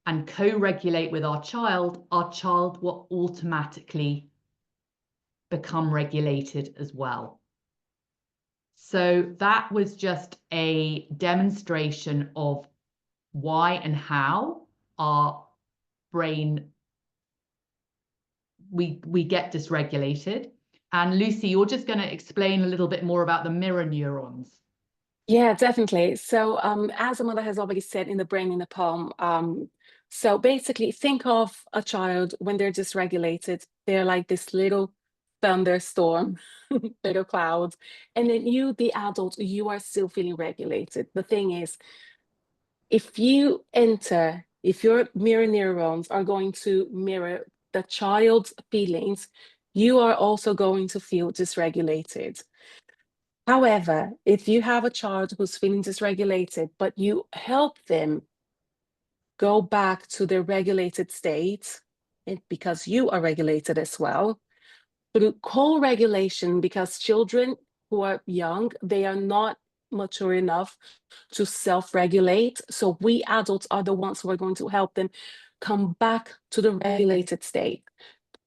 and co-regulate with our child will automatically become regulated as well. So that was just a demonstration of why and how our brain, we get dysregulated. And Lucy, you're just going to explain a little bit more about the mirror neurons. Yeah, definitely. So as Amanda has already said, in the brain, in the palm, so basically think of a child when they're dysregulated. They're like this little thunderstorm, little clouds. And then you, the adult, you are still feeling regulated. The thing is, if your mirror neurons are going to mirror the child's feelings, you are also going to feel dysregulated. However, if you have a child who's feeling dysregulated, but you help them go back to their regulated state, because you are regulated as well, through co-regulation, because children who are young, they are not mature enough to self-regulate. So we adults are the ones who are going to help them come back to the regulated state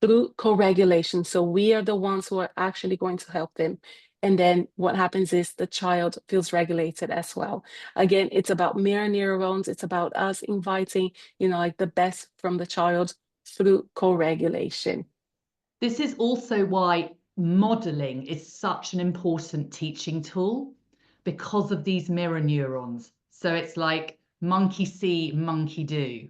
through co-regulation. So we are the ones who are actually going to help them. And then what happens is the child feels regulated as well. Again, it's about mirror neurons. It's about us inviting, like the best from the child through co-regulation. This is also why modeling is such an important teaching tool, because of these mirror neurons. So it's like monkey see, monkey do.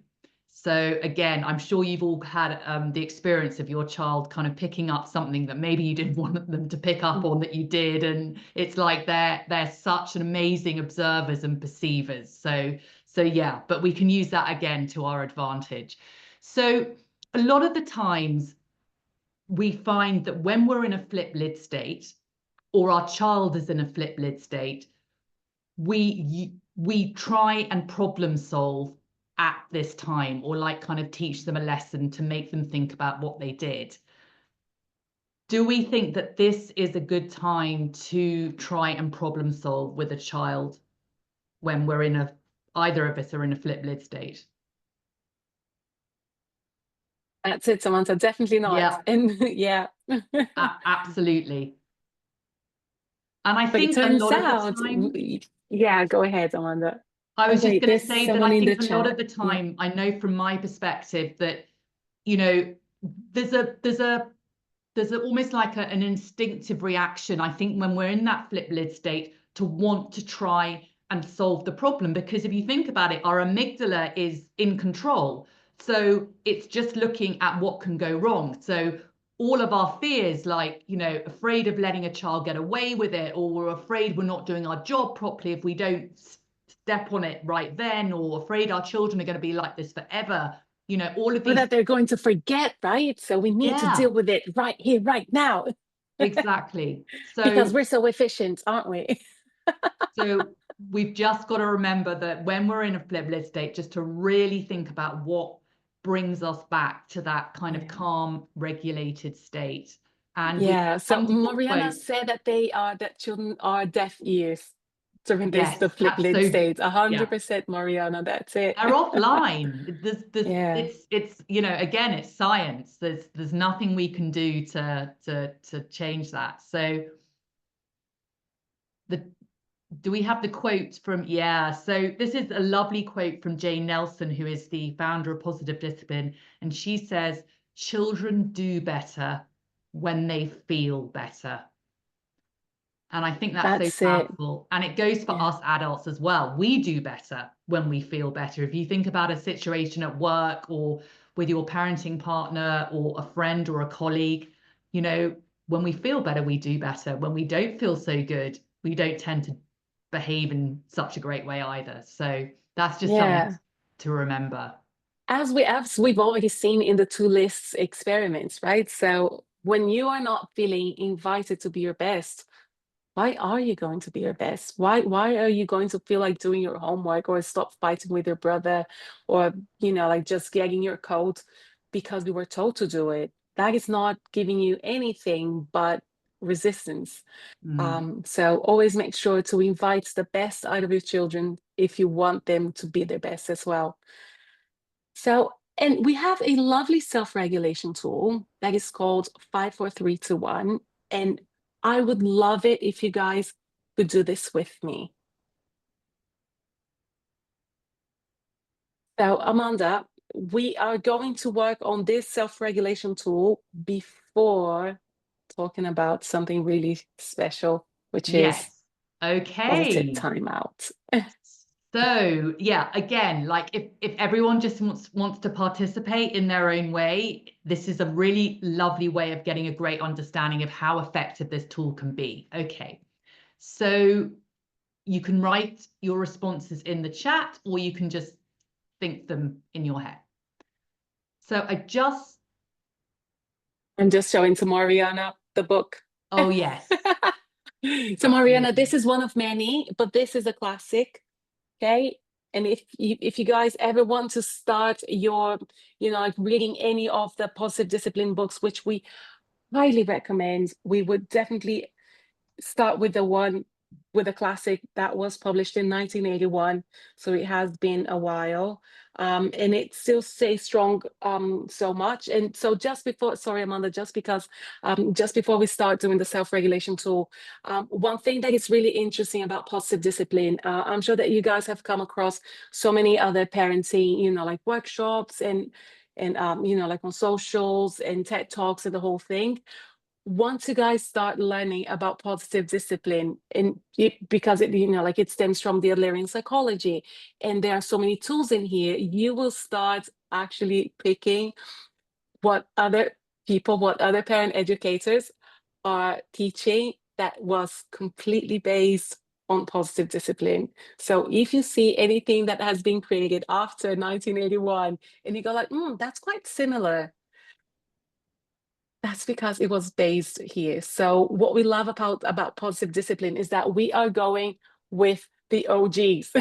So again, I'm sure you've all had the experience of your child kind of picking up something that maybe you didn't want them to pick up on that you did. And it's like they're such an amazing observers and perceivers. So yeah, but we can use that again to our advantage. So a lot of the times we find that when we're in a flip lid state, or our child is in a flip lid state, we try and problem solve at this time, or like kind of teach them a lesson to make them think about what they did. Do we think that this is a good time to try and problem solve with a child when we're in either of us are in a flip lid state? That's it, Samantha. Definitely not. Yeah. And yeah. Absolutely. And I But think it a turns lot of out, the time, yeah, go ahead, Amanda. I was just Okay, going to there's say that someone I in the think a lot chat. of the time, I know from my perspective that, there's almost like an instinctive reaction, I think, when we're in that flip lid state, to want to try and solve the problem. Because if you think about it, our amygdala is in control. So it's just looking at what can go wrong. So all of our fears, like, you know, afraid of letting a child get away with it, or we're afraid we're not doing our job properly if we don't step on it right then, or afraid our children are going to be like this forever. You know, all of Or these. that they're going to forget, right? So we need to deal with it right here, right now. Exactly. So because we're so efficient, aren't we? So we've just got to remember that when we're in a bliss state, just to really think about what brings us back to that kind of calm, regulated state. And yeah. So Mariana quote, said that children are deaf ears during yes, the flip lid so, state. 100%, yeah. Mariana. That's it. They're offline. Yeah. It's you know, again, it's science. There's nothing we can do to change that. So do we have the quote from, yeah, so this is a lovely quote from Jane Nelson, who is the founder of Positive Discipline. And she says, children do better when they feel better. And I think that's so powerful. And it goes for us adults as well. We do better when we feel better. If you think about a situation at work or with your parenting partner or a friend or a colleague, you know, when we feel better, we do better. When we don't feel so good, we don't tend to behave in such a great way either. So that's just something to remember. As we've already seen in the two lists experiments, right? So when you are not feeling invited to be your best, why are you going to be your best? Why are you going to feel like doing your homework or stop fighting with your brother or, you know, like just getting your coat because we were told to do it? That is not giving you anything but resistance. So always make sure to invite the best out of your children if you want them to be their best as well. So, and we have a lovely self-regulation tool that is called 5, 4, 3, 2, 1. And I would love it if you guys could do this with me. So, Amanda, we are going to work on this self-regulation tool before talking about something really special, which is positive timeout. So yeah, again, like if everyone just wants to participate in their own way, this is a really lovely way of getting a great understanding of how effective this tool can be. Okay, so you can write your responses in the chat, or you can just think them in your head. So I'm just showing to Mariana the book. Oh yes. So Mariana, this is one of many, but this is a classic. Okay. And if you guys ever want to start your, you know, like reading any of the positive discipline books, which we highly recommend, we would definitely start with the one with a classic that was published in 1981. So it has been a while. And it still stays strong so much. And so just before, sorry, Amanda, just before we start doing the self-regulation tool, one thing that is really interesting about positive discipline, I'm sure that you guys have come across so many other parenting, you know, like workshops and you know, like on socials and TED Talks and the whole thing. Once you guys start learning about positive discipline, and because it, you know, like it stems from the Adlerian psychology, and there are so many tools in here, you will start actually picking what other people, what other parent educators are teaching that was completely based on positive discipline. So if you see anything that has been created after 1981 and you go like, that's quite similar, that's because it was based here. So what we love about positive discipline is that we are going with the OGs.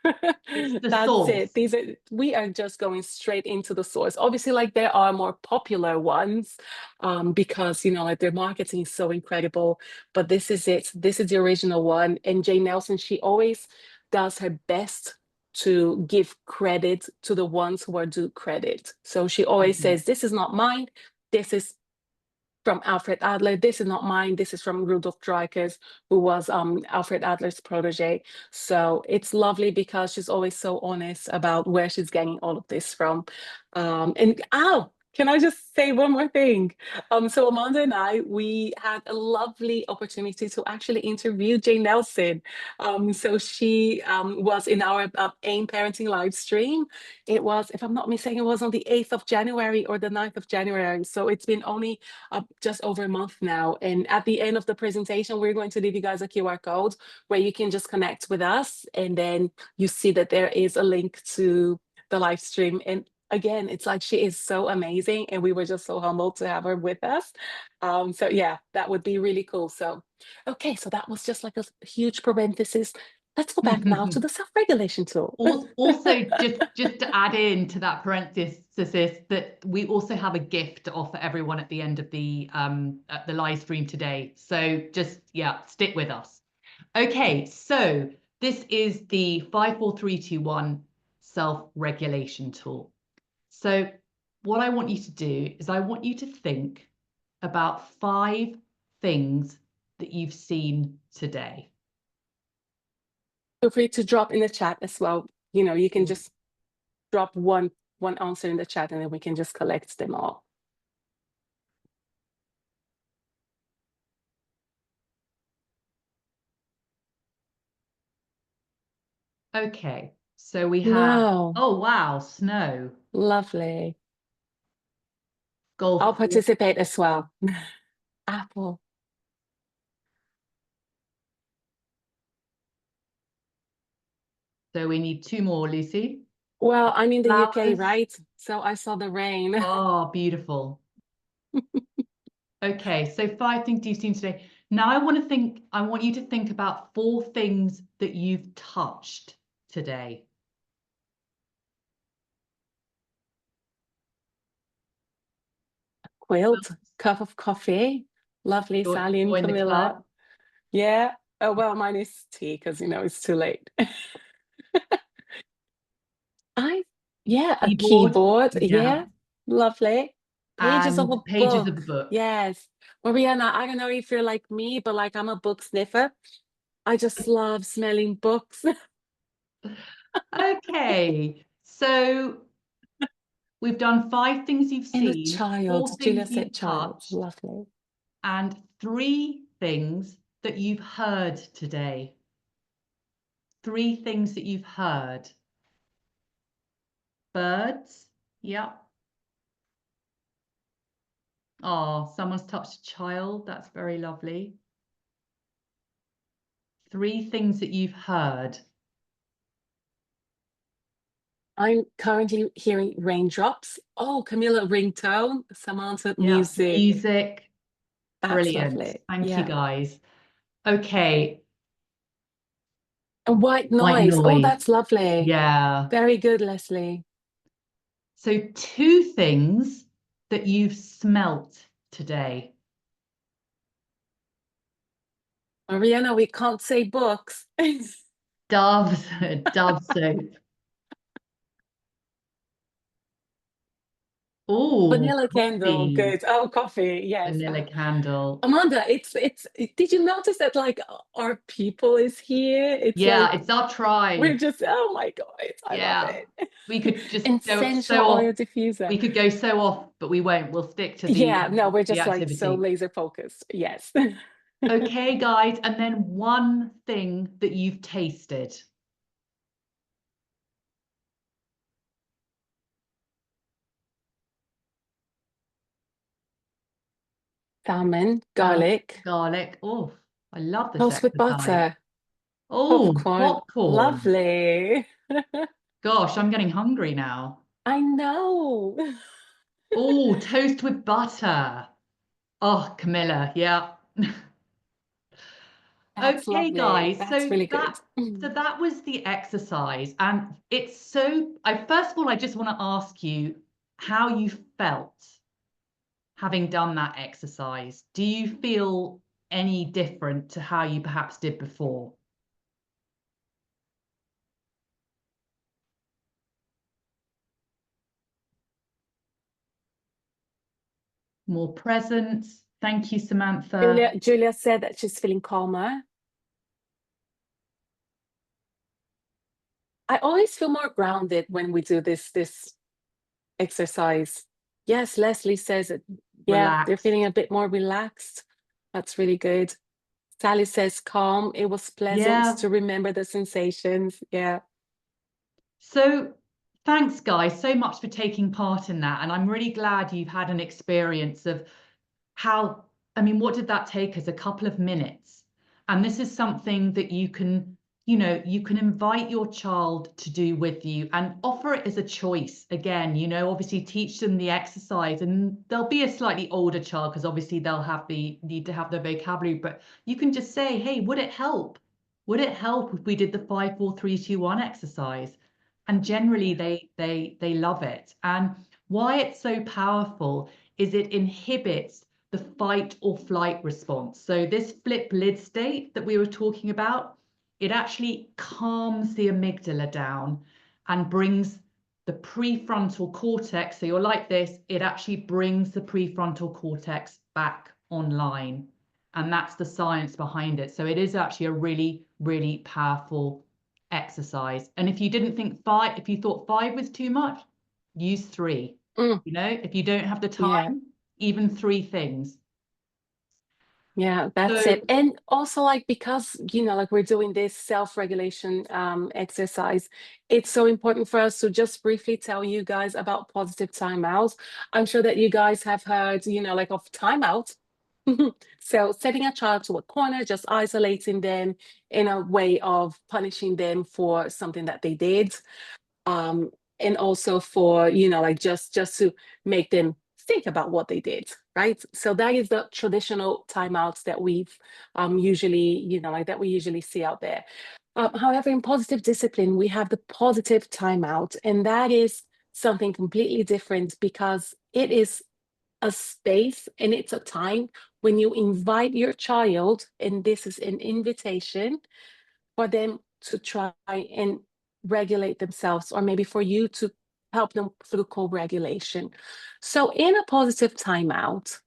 That's source. it. We are just going straight into the source. Obviously, like there are more popular ones because, you know, like their marketing is so incredible, but this is it. This is the original one. And Jane Nelson, she always does her best to give credit to the ones who are due credit. So she always says, this is not mine. This is from Alfred Adler. This is not mine. This is from Rudolf Dreikurs, who was Alfred Adler's protege. So it's lovely because she's always so honest about where she's getting all of this from. And Can I just say one more thing? So Amanda and I, we had a lovely opportunity to actually interview Jane Nelson. So she was in our AIM Parenting live stream. It was, if I'm not mistaken, it was on the 8th of January or the 9th of January. So it's been only just over a month now. And at the end of the presentation, we're going to leave you guys a QR code where you can just connect with us. And then you see that there is a link to the live stream. And again, it's like she is so amazing, and we were just so humbled to have her with us. So yeah, that would be really cool. So okay, so that was just like a huge parenthesis. Let's go back now to the self-regulation tool. Also, just to add in to that parenthesis, that we also have a gift to offer everyone at the end of the live stream today. So just, yeah, stick with us. Okay, so this is the 5, 4, 3, 2, 1 self-regulation tool. So what I want you to do is I want you to think about 5 things that you've seen today. Feel free to drop in the chat as well. You know, you can just drop one answer in the chat, and then we can just collect them all. Okay, so we have, Wow, oh wow, snow, lovely. golf I'll course. participate as well. Apple. So we need 2 more, Lucy. Well, I'm in the UK, Flowers. right? So I saw the rain. Oh, beautiful. Okay, so 5 things you've seen today. Now I want you to think about 4 things that you've touched today. Quilt, cup of coffee. Lovely, Sally and Join the Camilla. club. Yeah. Oh, well, mine is tea because, you know, it's too late. Yeah, a keyboard. Yeah, lovely. Pages of a And pages book. of the book. Yes. Mariana, I don't know if you're like me, but like I'm a book sniffer. I just love smelling books. Okay, so we've done 5 things you've And a seen, child. 4 Julia things said you've child. touched, Lovely. and 3 things that you've heard today. 3 things that you've heard. Birds. Yep. Oh, someone's touched a child. That's very lovely. 3 things that you've heard. I'm currently hearing raindrops. Oh, Camilla, ringtone. Samantha, Yeah, music. music. That's Brilliant. lovely. Thank you, Yeah. guys. Okay. A white White noise. Oh, noise. that's lovely. Yeah. Very good, Leslie. So 2 things that you've smelt today. Mariana, we can't say books. Dove soap. Oh, Vanilla candle, coffee. good. Oh, coffee, yes. Vanilla candle. Amanda, it's did you notice that like our people is here? It's Yeah, like it's our tribe. we're just, oh my God, I love Yeah. it. We could just go Essential so oil off. diffuser. We could go so off, but we won't. We'll stick to Yeah, no, we're the just like so activity. laser focused. Yes. Okay, guys, and then 1 thing that you've tasted. Salmon, garlic, Garlic. Oh, I love this toast with exercise. butter, Oh, popcorn. popcorn. Lovely. Gosh, I'm getting hungry now. I know. Oh, toast with butter. Oh, Camilla, yeah. That's Okay, lovely. guys, That's really good. so that was the exercise, and it's so, first of all, I just want to ask you how you felt having done that exercise. Do you feel any different to how you perhaps did before? More present. Thank you, Samantha. Julia said that she's feeling calmer. I always feel more grounded when we do this exercise. Yes, Leslie says it. Yeah, they're feeling a bit more relaxed. That's really good. Sally says calm. It was pleasant Yeah. to remember the sensations. Yeah. So thanks, guys, so much for taking part in that. And I'm really glad you've had an experience of how, I mean, what did that take us? A couple of minutes. And this is something that you can, you can invite your child to do with you and offer it as a choice. Again, obviously teach them the exercise, and they'll be a slightly older child because obviously they'll need to have the vocabulary, but you can just say, hey, would it help? Would it help if we did the 5, 4, 3, 2, 1 exercise? And generally they love it. And why it's so powerful is it inhibits the fight or flight response. So this flip lid state that we were talking about, it actually calms the amygdala down and brings the prefrontal cortex. So you're like this, it actually brings the prefrontal cortex back online. And that's the science behind it. So it is actually a really, really powerful exercise. And if you didn't think 5, if you thought 5 was too much, use 3. If you don't have the time, even 3 things. Yeah, that's So it. And also, like, because, like we're doing this self-regulation exercise, it's so important for us to just briefly tell you guys about positive timeouts. I'm sure that you guys have heard, like of timeout. So setting a child to a corner, just isolating them in a way of punishing them for something that they did. And also for, like just to make them think about what they did, right? So that is the traditional timeouts that we've usually, like that we usually see out there. However, in positive discipline, we have the positive timeout, and that is something completely different because it is a space and it's a time when you invite your child, and this is an invitation for them to try and regulate themselves, or maybe for you to help them through co-regulation. So in a positive timeout,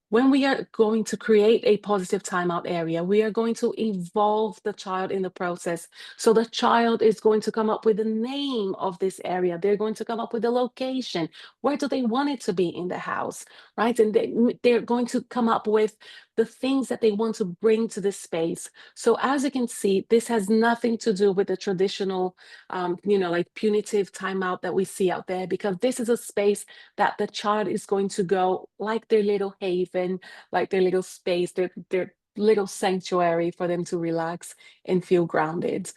when we are going to create a positive timeout area, we are going to involve the child in the process. So the child is going to come up with the name of this area. They're going to come up with the location. Where do they want it to be in the house, right? And they're going to come up with the things that they want to bring to this space. So as you can see, this has nothing to do with the traditional, like punitive timeout that we see out there, because this is a space that the child is going to go like their little haven, like their little space, their little sanctuary for them to relax and feel grounded.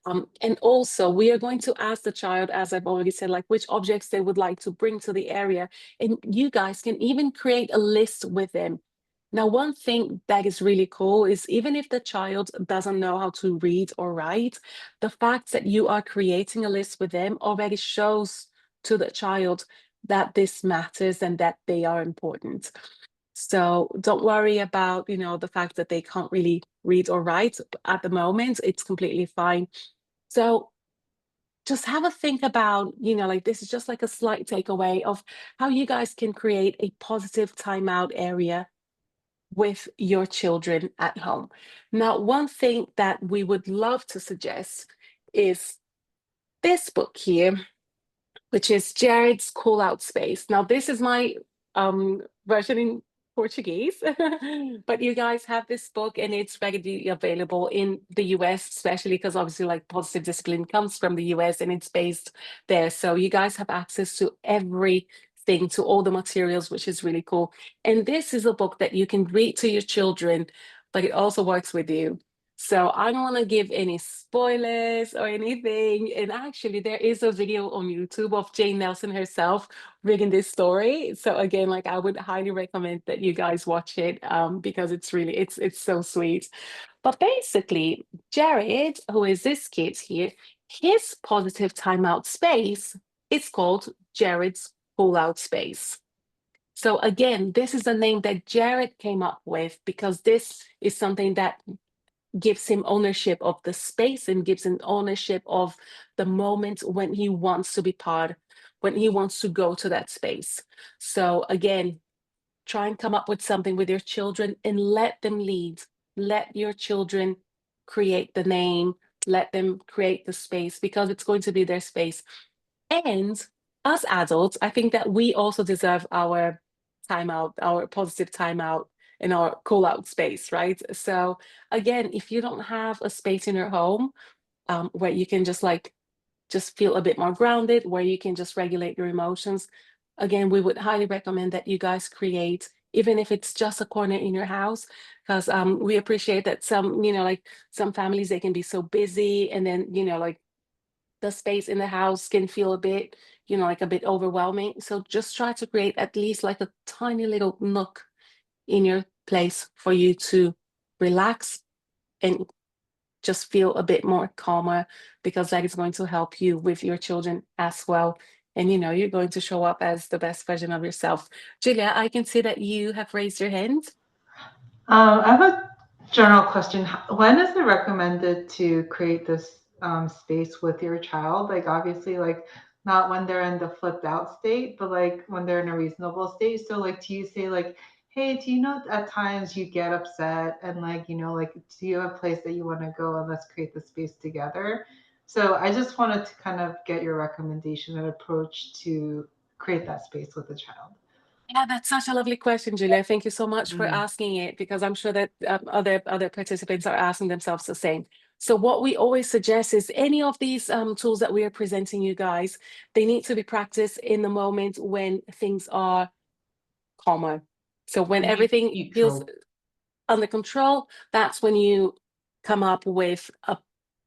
And also we are going to ask the child, as I've already said, like which objects they would like to bring to the area. And you guys can even create a list with them. Now, one thing that is really cool is even if the child doesn't know how to read or write, the fact that you are creating a list with them already shows to the child that this matters and that they are important. So don't worry about, the fact that they can't really read or write at the moment. It's completely fine. So just have a think about, like this is just like a slight takeaway of how you guys can create a positive timeout area with your children at home. Now, one thing that we would love to suggest is this book here, which is Jared's Call Out Space. Now, this is my version in Portuguese, but you guys have this book and it's readily available in the US, especially because obviously like positive discipline comes from the US and it's based there. So you guys have access to everything, to all the materials, which is really cool. And this is a book that you can read to your children, but it also works with you. So I don't want to give any spoilers or anything. And actually, there is a video on YouTube of Jane Nelson herself reading this story. So again, like I would highly recommend that you guys watch it because it's really, it's so sweet. But basically, Jared, who is this kid here, his positive timeout space is called Jared's Pull Out Space. So again, this is the name that Jared came up with because this is something that gives him ownership of the space and gives him ownership of the moment when he wants to be part, when he wants to go to that space. So again, try and come up with something with your children and let them lead. Let your children create the name, let them create the space because it's going to be their space. And us adults, I think that we also deserve our timeout, our positive timeout in our cool out space, right? So again, if you don't have a space in your home where you can just feel a bit more grounded, where you can just regulate your emotions, again, we would highly recommend that you guys create, even if it's just a corner in your house, because we appreciate that some, like some families, they can be so busy, and then, like the space in the house can feel a bit, like a bit overwhelming. So just try to create at least like a tiny little nook in your place for you to relax and just feel a bit more calmer, because that is going to help you with your children as well. And you're going to show up as the best version of yourself. Julia, I can see that you have raised your hand. I have a general question. When is it recommended to create this space with your child? Like, obviously, like not when they're in the flipped out state, but like when they're in a reasonable state. So like, do you say like, hey, do you know at times you get upset and like, like, do you have a place that you want to go and let's create the space together? So I just wanted to kind of get your recommendation and approach to create that space with the child. Yeah, that's such a lovely question, Julia. Thank you so much for asking it, because I'm sure that other participants are asking themselves the same. So what we always suggest is any of these tools that we are presenting you guys, they need to be practiced in the moment when things are calmer. So when everything feels under control, that's when you come up with a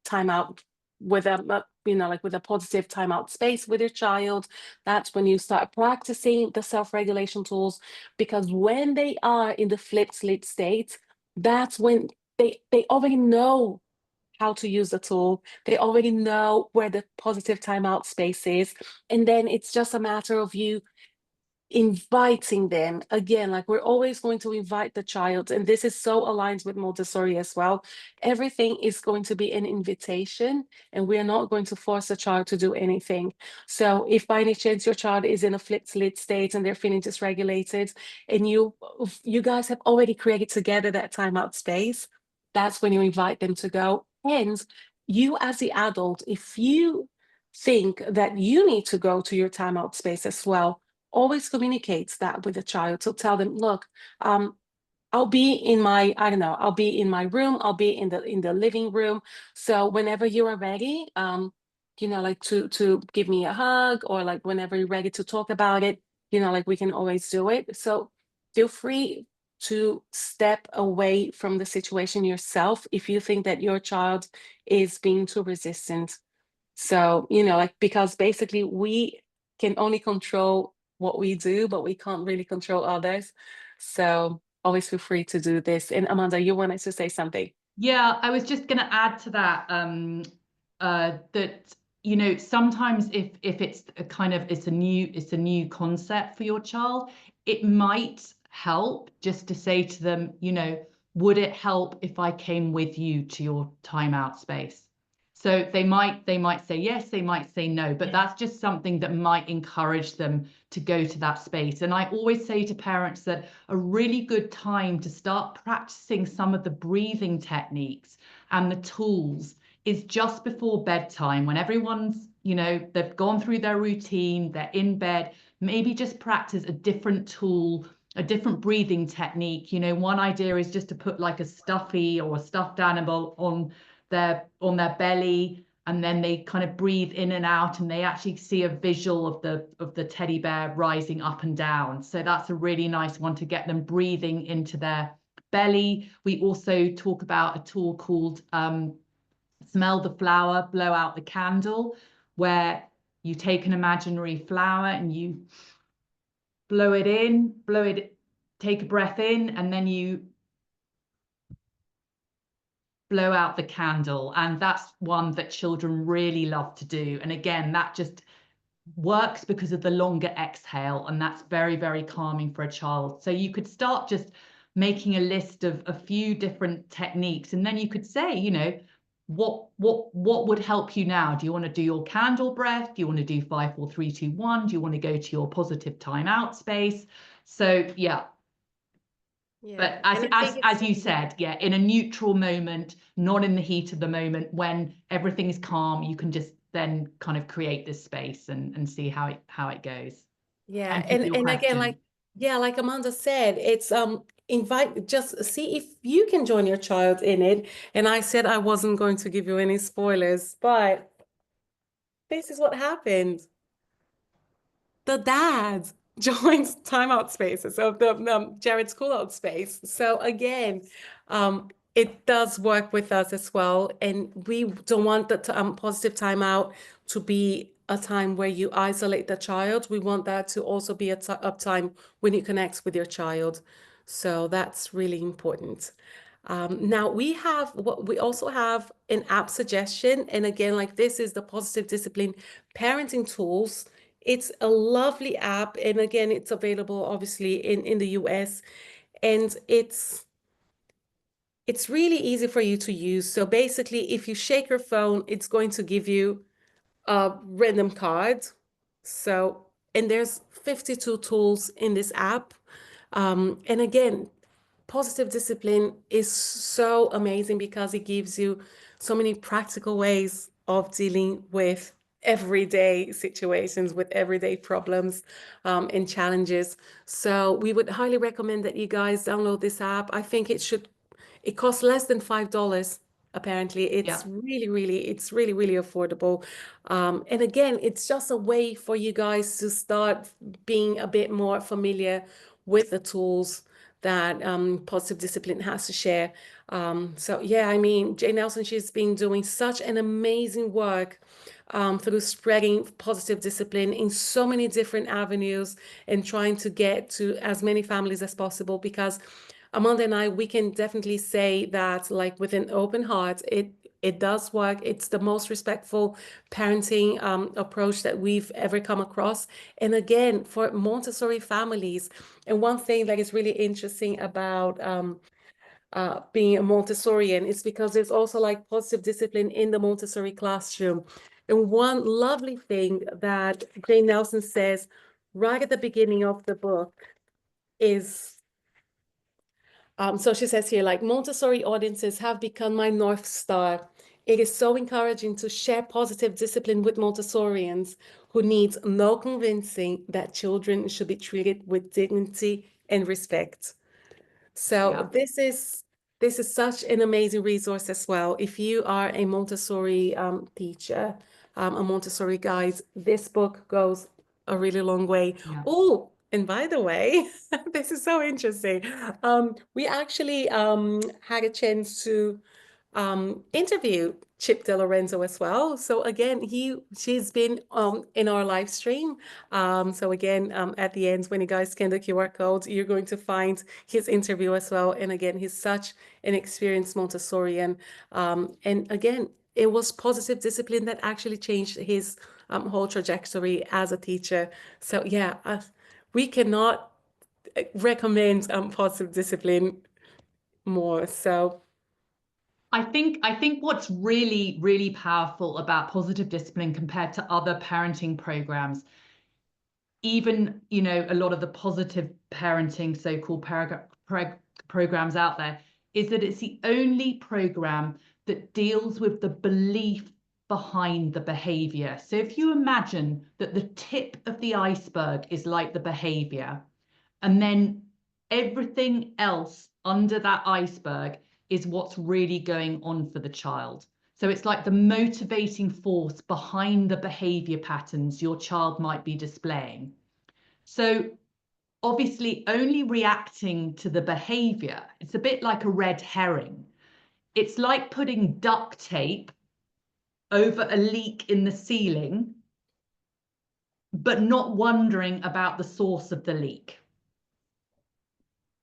timeout, with a like with a positive timeout space with your child. That's when you start practicing the self-regulation tools, because when they are in the flipped slit state, that's when they already know how to use the tool. They already know where the positive timeout space is, and then it's just a matter of you inviting them again. Like, we're always going to invite the child, and this is so aligned with Montessori as well. Everything is going to be an invitation, and we're not going to force the child to do anything. So if by any chance your child is in a flipped slit state and they're feeling dysregulated, and you guys have already created together that timeout space, that's when you invite them to go. And you as the adult, if you think that you need to go to your timeout space as well, always communicates that with the child. So tell them, look, I'll be in my, I don't know, I'll be in my room, I'll be in the living room. So whenever you are ready, like to give me a hug, or like whenever you're ready to talk about it, like we can always do it. So feel free to step away from the situation yourself if you think that your child is being too resistant. So, like, because basically we can only control what we do, but we can't really control others. So always feel free to do this. And Amanda, you wanted to say something. Yeah, I was just going to add to that, that sometimes if it's a kind of it's a new concept for your child, it might help just to say to them, would it help if I came with you to your timeout space? So they might say yes, they might say no, but that's just something that might encourage them to go to that space. And I always say to parents that a really good time to start practicing some of the breathing techniques and the tools is just before bedtime, when everyone's, they've gone through their routine, they're in bed. Maybe just practice a different tool, a different breathing technique. One idea is just to put like a stuffy or a stuffed animal on their belly, and then they kind of breathe in and out, and they actually see a visual of the teddy bear rising up and down. So that's a really nice one to get them breathing into their belly. We also talk about a tool called smell the flower, blow out the candle, where you take an imaginary flower and you blow it in, take a breath in, and then you blow out the candle. And that's one that children really love to do. And again, that just works because of the longer exhale, and that's very, very calming for a child. So you could start just making a list of a few different techniques, and then you could say, what would help you now? Do you want to do your candle breath? Do you want to do 5, 4, 3, 2, 1? Do you want to go to your positive timeout space? So yeah. But as you said, yeah, in a neutral moment, not in the heat of the moment, when everything is calm, you can just then kind of create this space and see how it goes. Yeah, Thank you for your and again, question. like Amanda said, it's just see if you can join your child in it. And I said I wasn't going to give you any spoilers, but this is what happened. The dad joins timeout spaces of the Jared's cool out space. So again, it does work with us as well, and we don't want the positive timeout to be a time where you isolate the child. We want that to also be a time when you connect with your child. So that's really important. Now we also have an app suggestion, and again, like this is the Positive Discipline Parenting Tools. It's a lovely app, and again, it's available obviously in the US, and it's really easy for you to use. So basically, if you shake your phone, it's going to give you a random card. So, and there's 52 tools in this app. And again, Positive Discipline is so amazing because it gives you so many practical ways of dealing with everyday situations, with everyday problems, and challenges. So we would highly recommend that you guys download this app. I think it costs less than $5. Apparently, it's really affordable. And again, it's just a way for you guys to start being a bit more familiar with the tools that Positive Discipline has to share. So yeah, I mean, Jane Nelson, she's been doing such an amazing work through spreading positive discipline in so many different avenues and trying to get to as many families as possible, because Amanda and I, we can definitely say that, like, with an open heart, it does work. It's the most respectful parenting approach that we've ever come across. And again, for Montessori families, and one thing that is really interesting about being a Montessorian is because there's also like positive discipline in the Montessori classroom. And one lovely thing that Jane Nelson says right at the beginning of the book is, so she says here, like, Montessori audiences have become my North Star. It is so encouraging to share positive discipline with Montessorians who needs no convincing that children should be treated with dignity and respect. So this is such an amazing resource as well. If you are a Montessori teacher, a Montessori guide, this book goes a really long way. Oh, and by the way, this is so interesting. We actually had a chance to interview Chip De Lorenzo as well. So again, she's been in our live stream. So again, at the end, when you guys scan the QR code, you're going to find his interview as well. And again, he's such an experienced Montessorian. And again, it was positive discipline that actually changed his whole trajectory as a teacher. So yeah, we cannot recommend positive discipline more. So I think what's really powerful about positive discipline compared to other parenting programs, even, you know, a lot of the positive parenting so-called programs out there, is that it's the only program that deals with the belief behind the behavior. So if you imagine that the tip of the iceberg is like the behavior, and then everything else under that iceberg is what's really going on for the child. So it's like the motivating force behind the behavior patterns your child might be displaying. So obviously only reacting to the behavior, it's a bit like a red herring. It's like putting duct tape over a leak in the ceiling, but not wondering about the source of the leak.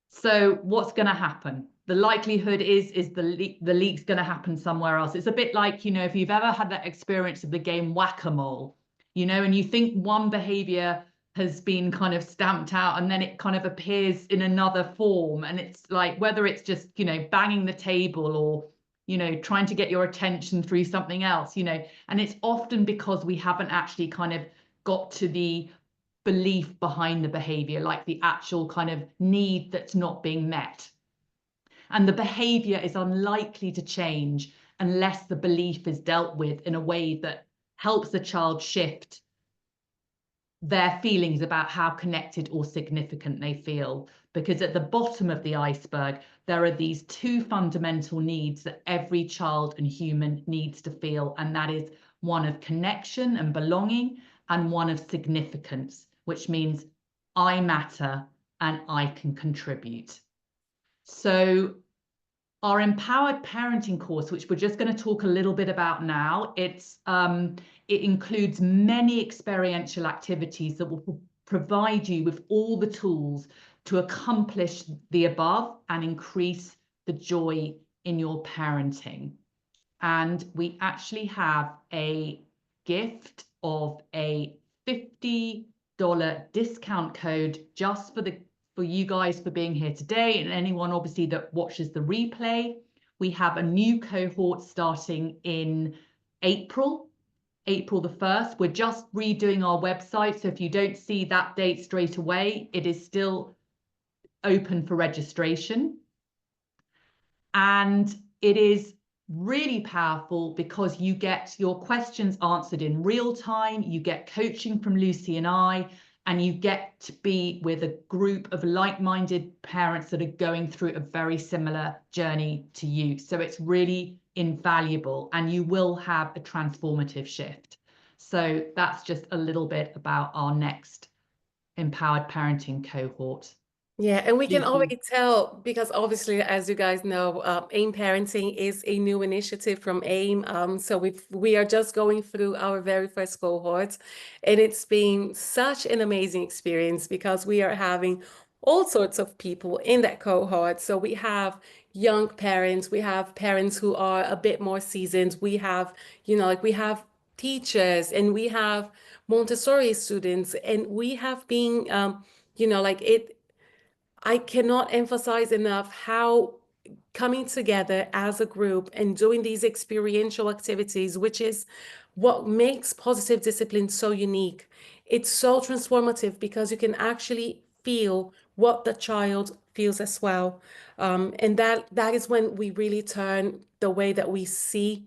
So what's going to happen? The likelihood is the leak's going to happen somewhere else. It's a bit like, you know, if you've ever had that experience of the game whack-a-mole, you know, and you think one behavior has been kind of stamped out and then it kind of appears in another form. And it's like, whether it's just, you know, banging the table or, you know, trying to get your attention through something else, you know, and it's often because we haven't actually kind of got to the belief behind the behavior, like the actual kind of need that's not being met. And the behavior is unlikely to change unless the belief is dealt with in a way that helps the child shift their feelings about how connected or significant they feel. Because at the bottom of the iceberg, there are these two fundamental needs that every child and human needs to feel, and that is one of connection and belonging, and one of significance, which means I matter and I can contribute. So our empowered parenting course, which we're just going to talk a little bit about now, it includes many experiential activities that will provide you with all the tools to accomplish the above and increase the joy in your parenting. And we actually have a gift of a $50 discount code just for you guys for being here today, and anyone obviously that watches the replay. We have a new cohort starting in April the 1st. We're just redoing our website, so if you don't see that date straight away, it is still open for registration. And it is really powerful because you get your questions answered in real time, you get coaching from Lucy and I, and you get to be with a group of like-minded parents that are going through a very similar journey to you. So it's really invaluable, and you will have a transformative shift. So that's just a little bit about our next empowered parenting cohort. Yeah, and we can Lucy. already tell because obviously, as you guys know, AIM Parenting is a new initiative from AIM. So we are just going through our very first cohort, and it's been such an amazing experience because we are having all sorts of people in that cohort. So we have young parents, we have parents who are a bit more seasoned, we have, like we have teachers, and we have Montessori students, and we have been, like it. I cannot emphasize enough how coming together as a group and doing these experiential activities, which is what makes positive discipline so unique. It's so transformative because you can actually feel what the child feels as well. And that is when we really turn the way that we see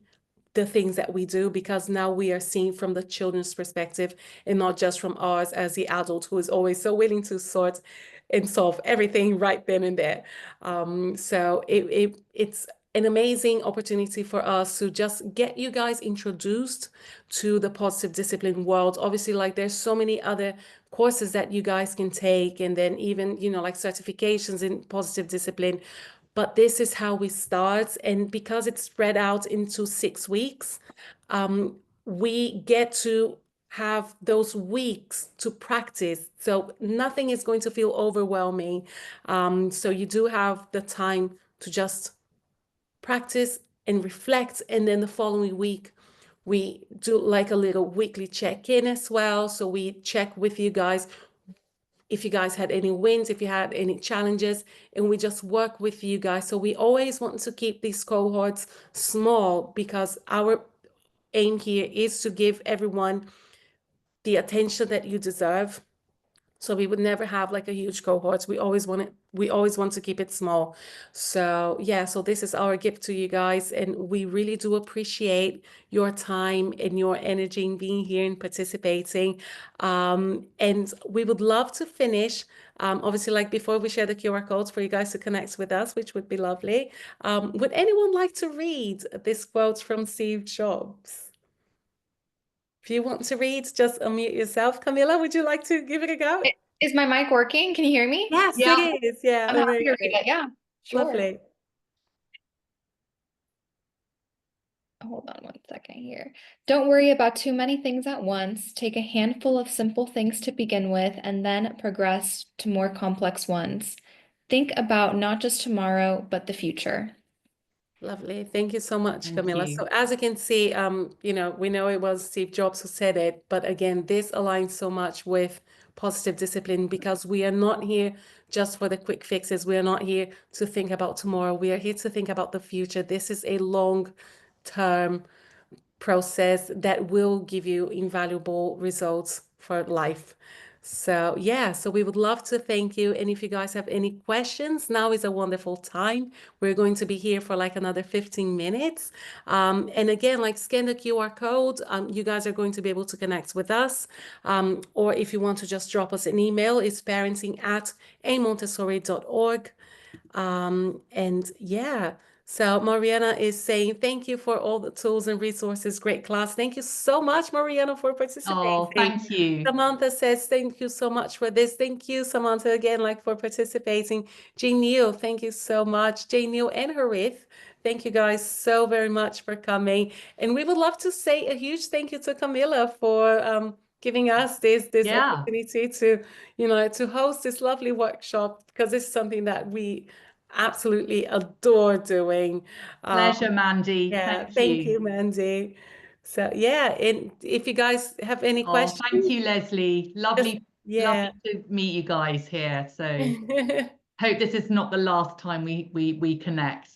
the things that we do, because now we are seeing from the children's perspective and not just from ours as the adult who is always so willing to sort and solve everything right then and there. So it's an amazing opportunity for us to just get you guys introduced to the positive discipline world. Obviously, like there's so many other courses that you guys can take, and then even, like certifications in positive discipline. But this is how we start. And because it's spread out into 6 weeks, we get to have those weeks to practice. So nothing is going to feel overwhelming. So you do have the time to just practice and reflect. And then the following week, we do like a little weekly check-in as well. So we check with you guys if you guys had any wins, if you had any challenges, and we just work with you guys. So we always want to keep these cohorts small because our aim here is to give everyone the attention that you deserve. So we would never have like a huge cohort. We always want to keep it small. So yeah, so this is our gift to you guys, and we really do appreciate your time and your energy in being here and participating. And we would love to finish. Obviously, like before we share the QR codes for you guys to connect with us, which would be lovely. Would anyone like to read this quote from Steve Jobs? If you want to read, just unmute yourself. Camilla, would you like to give it a go? Is my mic working? Can you hear me? Yes, it is. Yeah, I'm happy to read amazing. it. Yeah, sure. Lovely. Hold on one second here. Don't worry about too many things at once. Take a handful of simple things to begin with and then progress to more complex ones. Think about not just tomorrow, but the future. Lovely. Thank you so much, Thank Camilla. you. So as you can see, we know it was Steve Jobs who said it, but again, this aligns so much with positive discipline because we are not here just for the quick fixes. We are not here to think about tomorrow. We are here to think about the future. This is a long-term process that will give you invaluable results for life. So yeah, so we would love to thank you. And if you guys have any questions, now is a wonderful time. We're going to be here for like another 15 minutes. And again, like scan the QR code. You guys are going to be able to connect with us. Or if you want to just drop us an email, it's parenting@amontessori.org. And yeah, so Mariana is saying, thank you for all the tools and resources. Great class. Thank you so much, Mariana, for Oh, participating. thank you. Samantha says, thank you so much for this. Thank you, Samantha, again, like for participating. Jane Neal, thank you so much. Jane Neal and Harith, thank you guys so very much for coming. And we would love to say a huge thank you to Camilla for giving us this Yeah. opportunity to, to host this lovely workshop, because this is something that we absolutely adore doing. Pleasure, Mandy. Yeah, Thank you. Mandy. So yeah, and if you guys have any Oh, questions, thank you, Leslie. Lovely yeah. to meet you guys here. So hope this is not the last time we connect.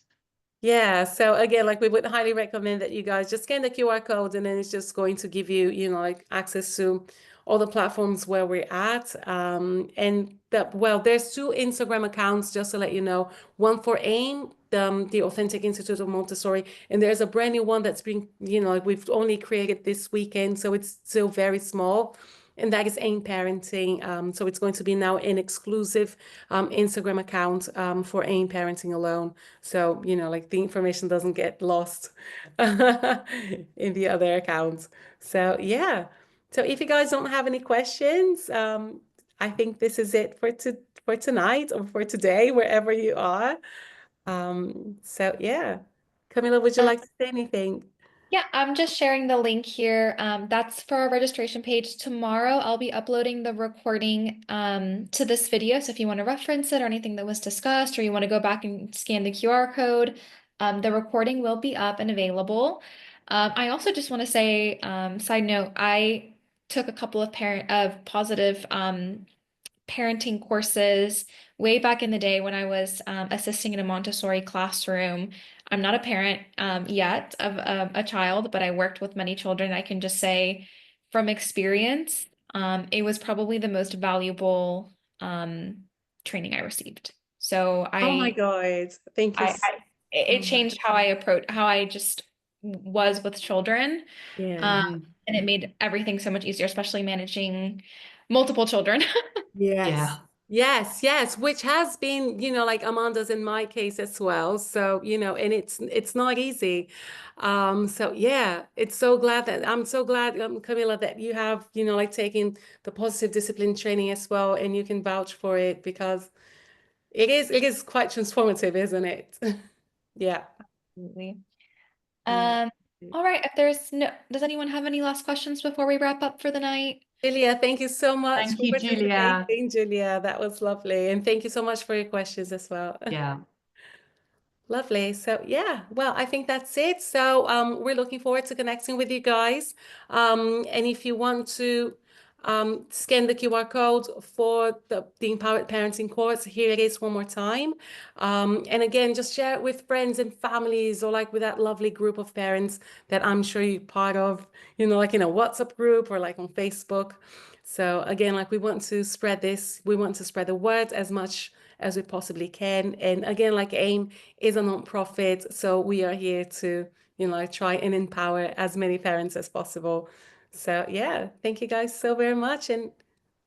Yeah, so again, like we would highly recommend that you guys just scan the QR code, and then it's just going to give you, like access to all the platforms where we're at. And there's 2 Instagram accounts, just to let you know. One for AIM, the Authentic Institute of Montessori, and there's a brand new one that's been, like we've only created this weekend, so it's still very small. And that is AIM Parenting. So it's going to be now an exclusive Instagram account for AIM Parenting alone. So, like the information doesn't get lost in the other accounts. So, yeah. So if you guys don't have any questions, I think this is it for tonight or for today, wherever you are. So, yeah. Camilla, would you like to say anything? Yeah, I'm just sharing the link here. That's for our registration page. Tomorrow, I'll be uploading the recording to this video. So if you want to reference it or anything that was discussed, or you want to go back and scan the QR code, the recording will be up and available. I also just want to say, side note, I took a couple of positive parenting courses way back in the day when I was assisting in a Montessori classroom. I'm not a parent yet of a child, but I worked with many children. I can just say from experience, it was probably the most valuable training I received. So Oh my God. Thank you. it changed how I just was with children. Yeah. And it made everything so much easier, especially managing multiple children. Yes. Yes, which has been, like Amanda's in my case as well. So, and it's not easy. So yeah, I'm so glad, Camilla, that you have, like taking the positive discipline training as well, and you can vouch for it, because it is quite transformative, isn't it? Yeah. Absolutely. Yeah. All right, does anyone have any last questions before we wrap up for the night? Julia, thank you so much Thank for you, Julia. participating, Julia. That was lovely. And thank you so much for your questions as well. Yeah. Lovely. So yeah, well, I think that's it. So we're looking forward to connecting with you guys. And if you want to scan the QR code for the Empowered Parenting course, here it is one more time. And again, just share it with friends and families, or like with that lovely group of parents that I'm sure you're part of, like in a WhatsApp group or like on Facebook. So again, like we want to spread the word as much as we possibly can. And again, like AIM is a nonprofit, so we are here to, try and empower as many parents as possible. So yeah, thank you guys so very much, and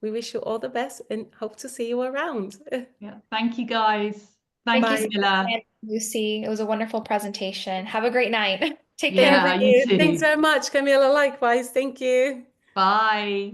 we wish you all the best and hope to see you around. Yeah. Thank you, guys. Thank Thank you, you so Camilla. much, Lucy. It was a wonderful presentation. Have a great night. Take care. Yeah, you too. Thanks very much, Camilla. Likewise. Thank you. Bye.